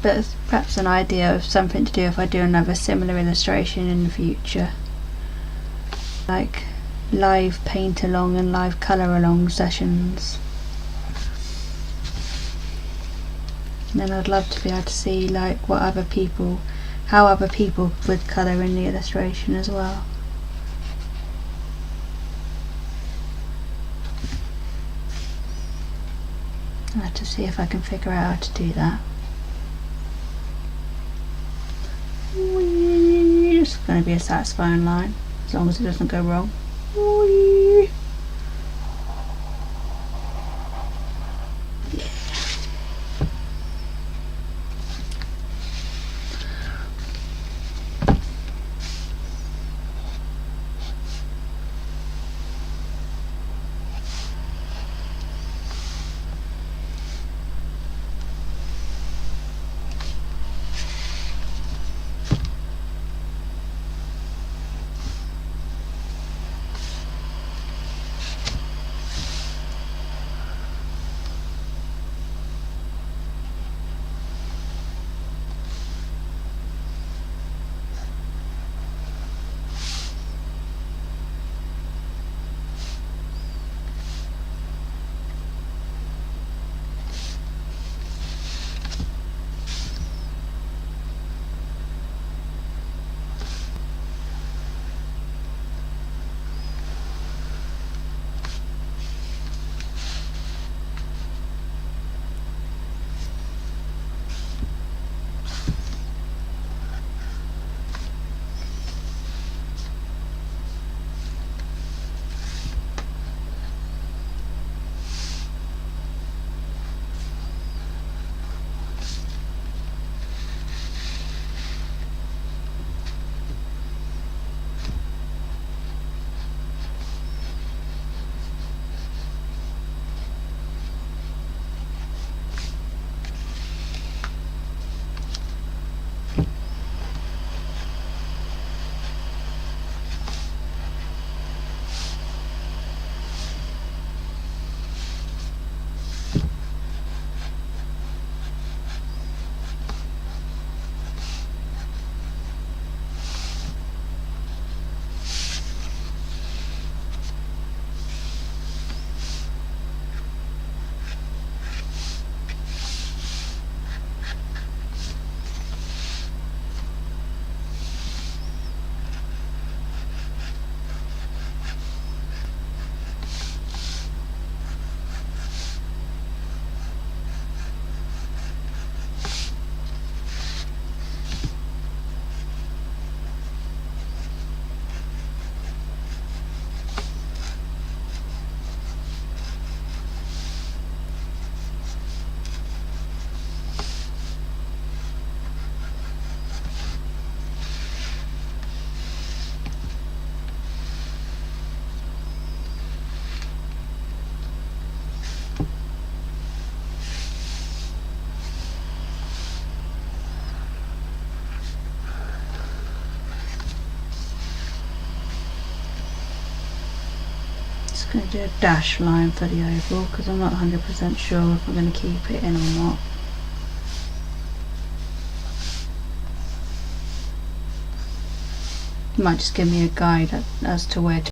but it's perhaps an idea of something to do if I do another similar illustration in the future, like live paint along and live colour along sessions. And then I'd love to be able to see like how other people would colour in the illustration as well. I'll have to see if I can figure out how to do that. It's going to be a satisfying line, as long as it doesn't go wrong. Just going to do a dash line for the oval because I'm not 100% sure if I'm going to keep it in or not. It might just give me a guide as to where to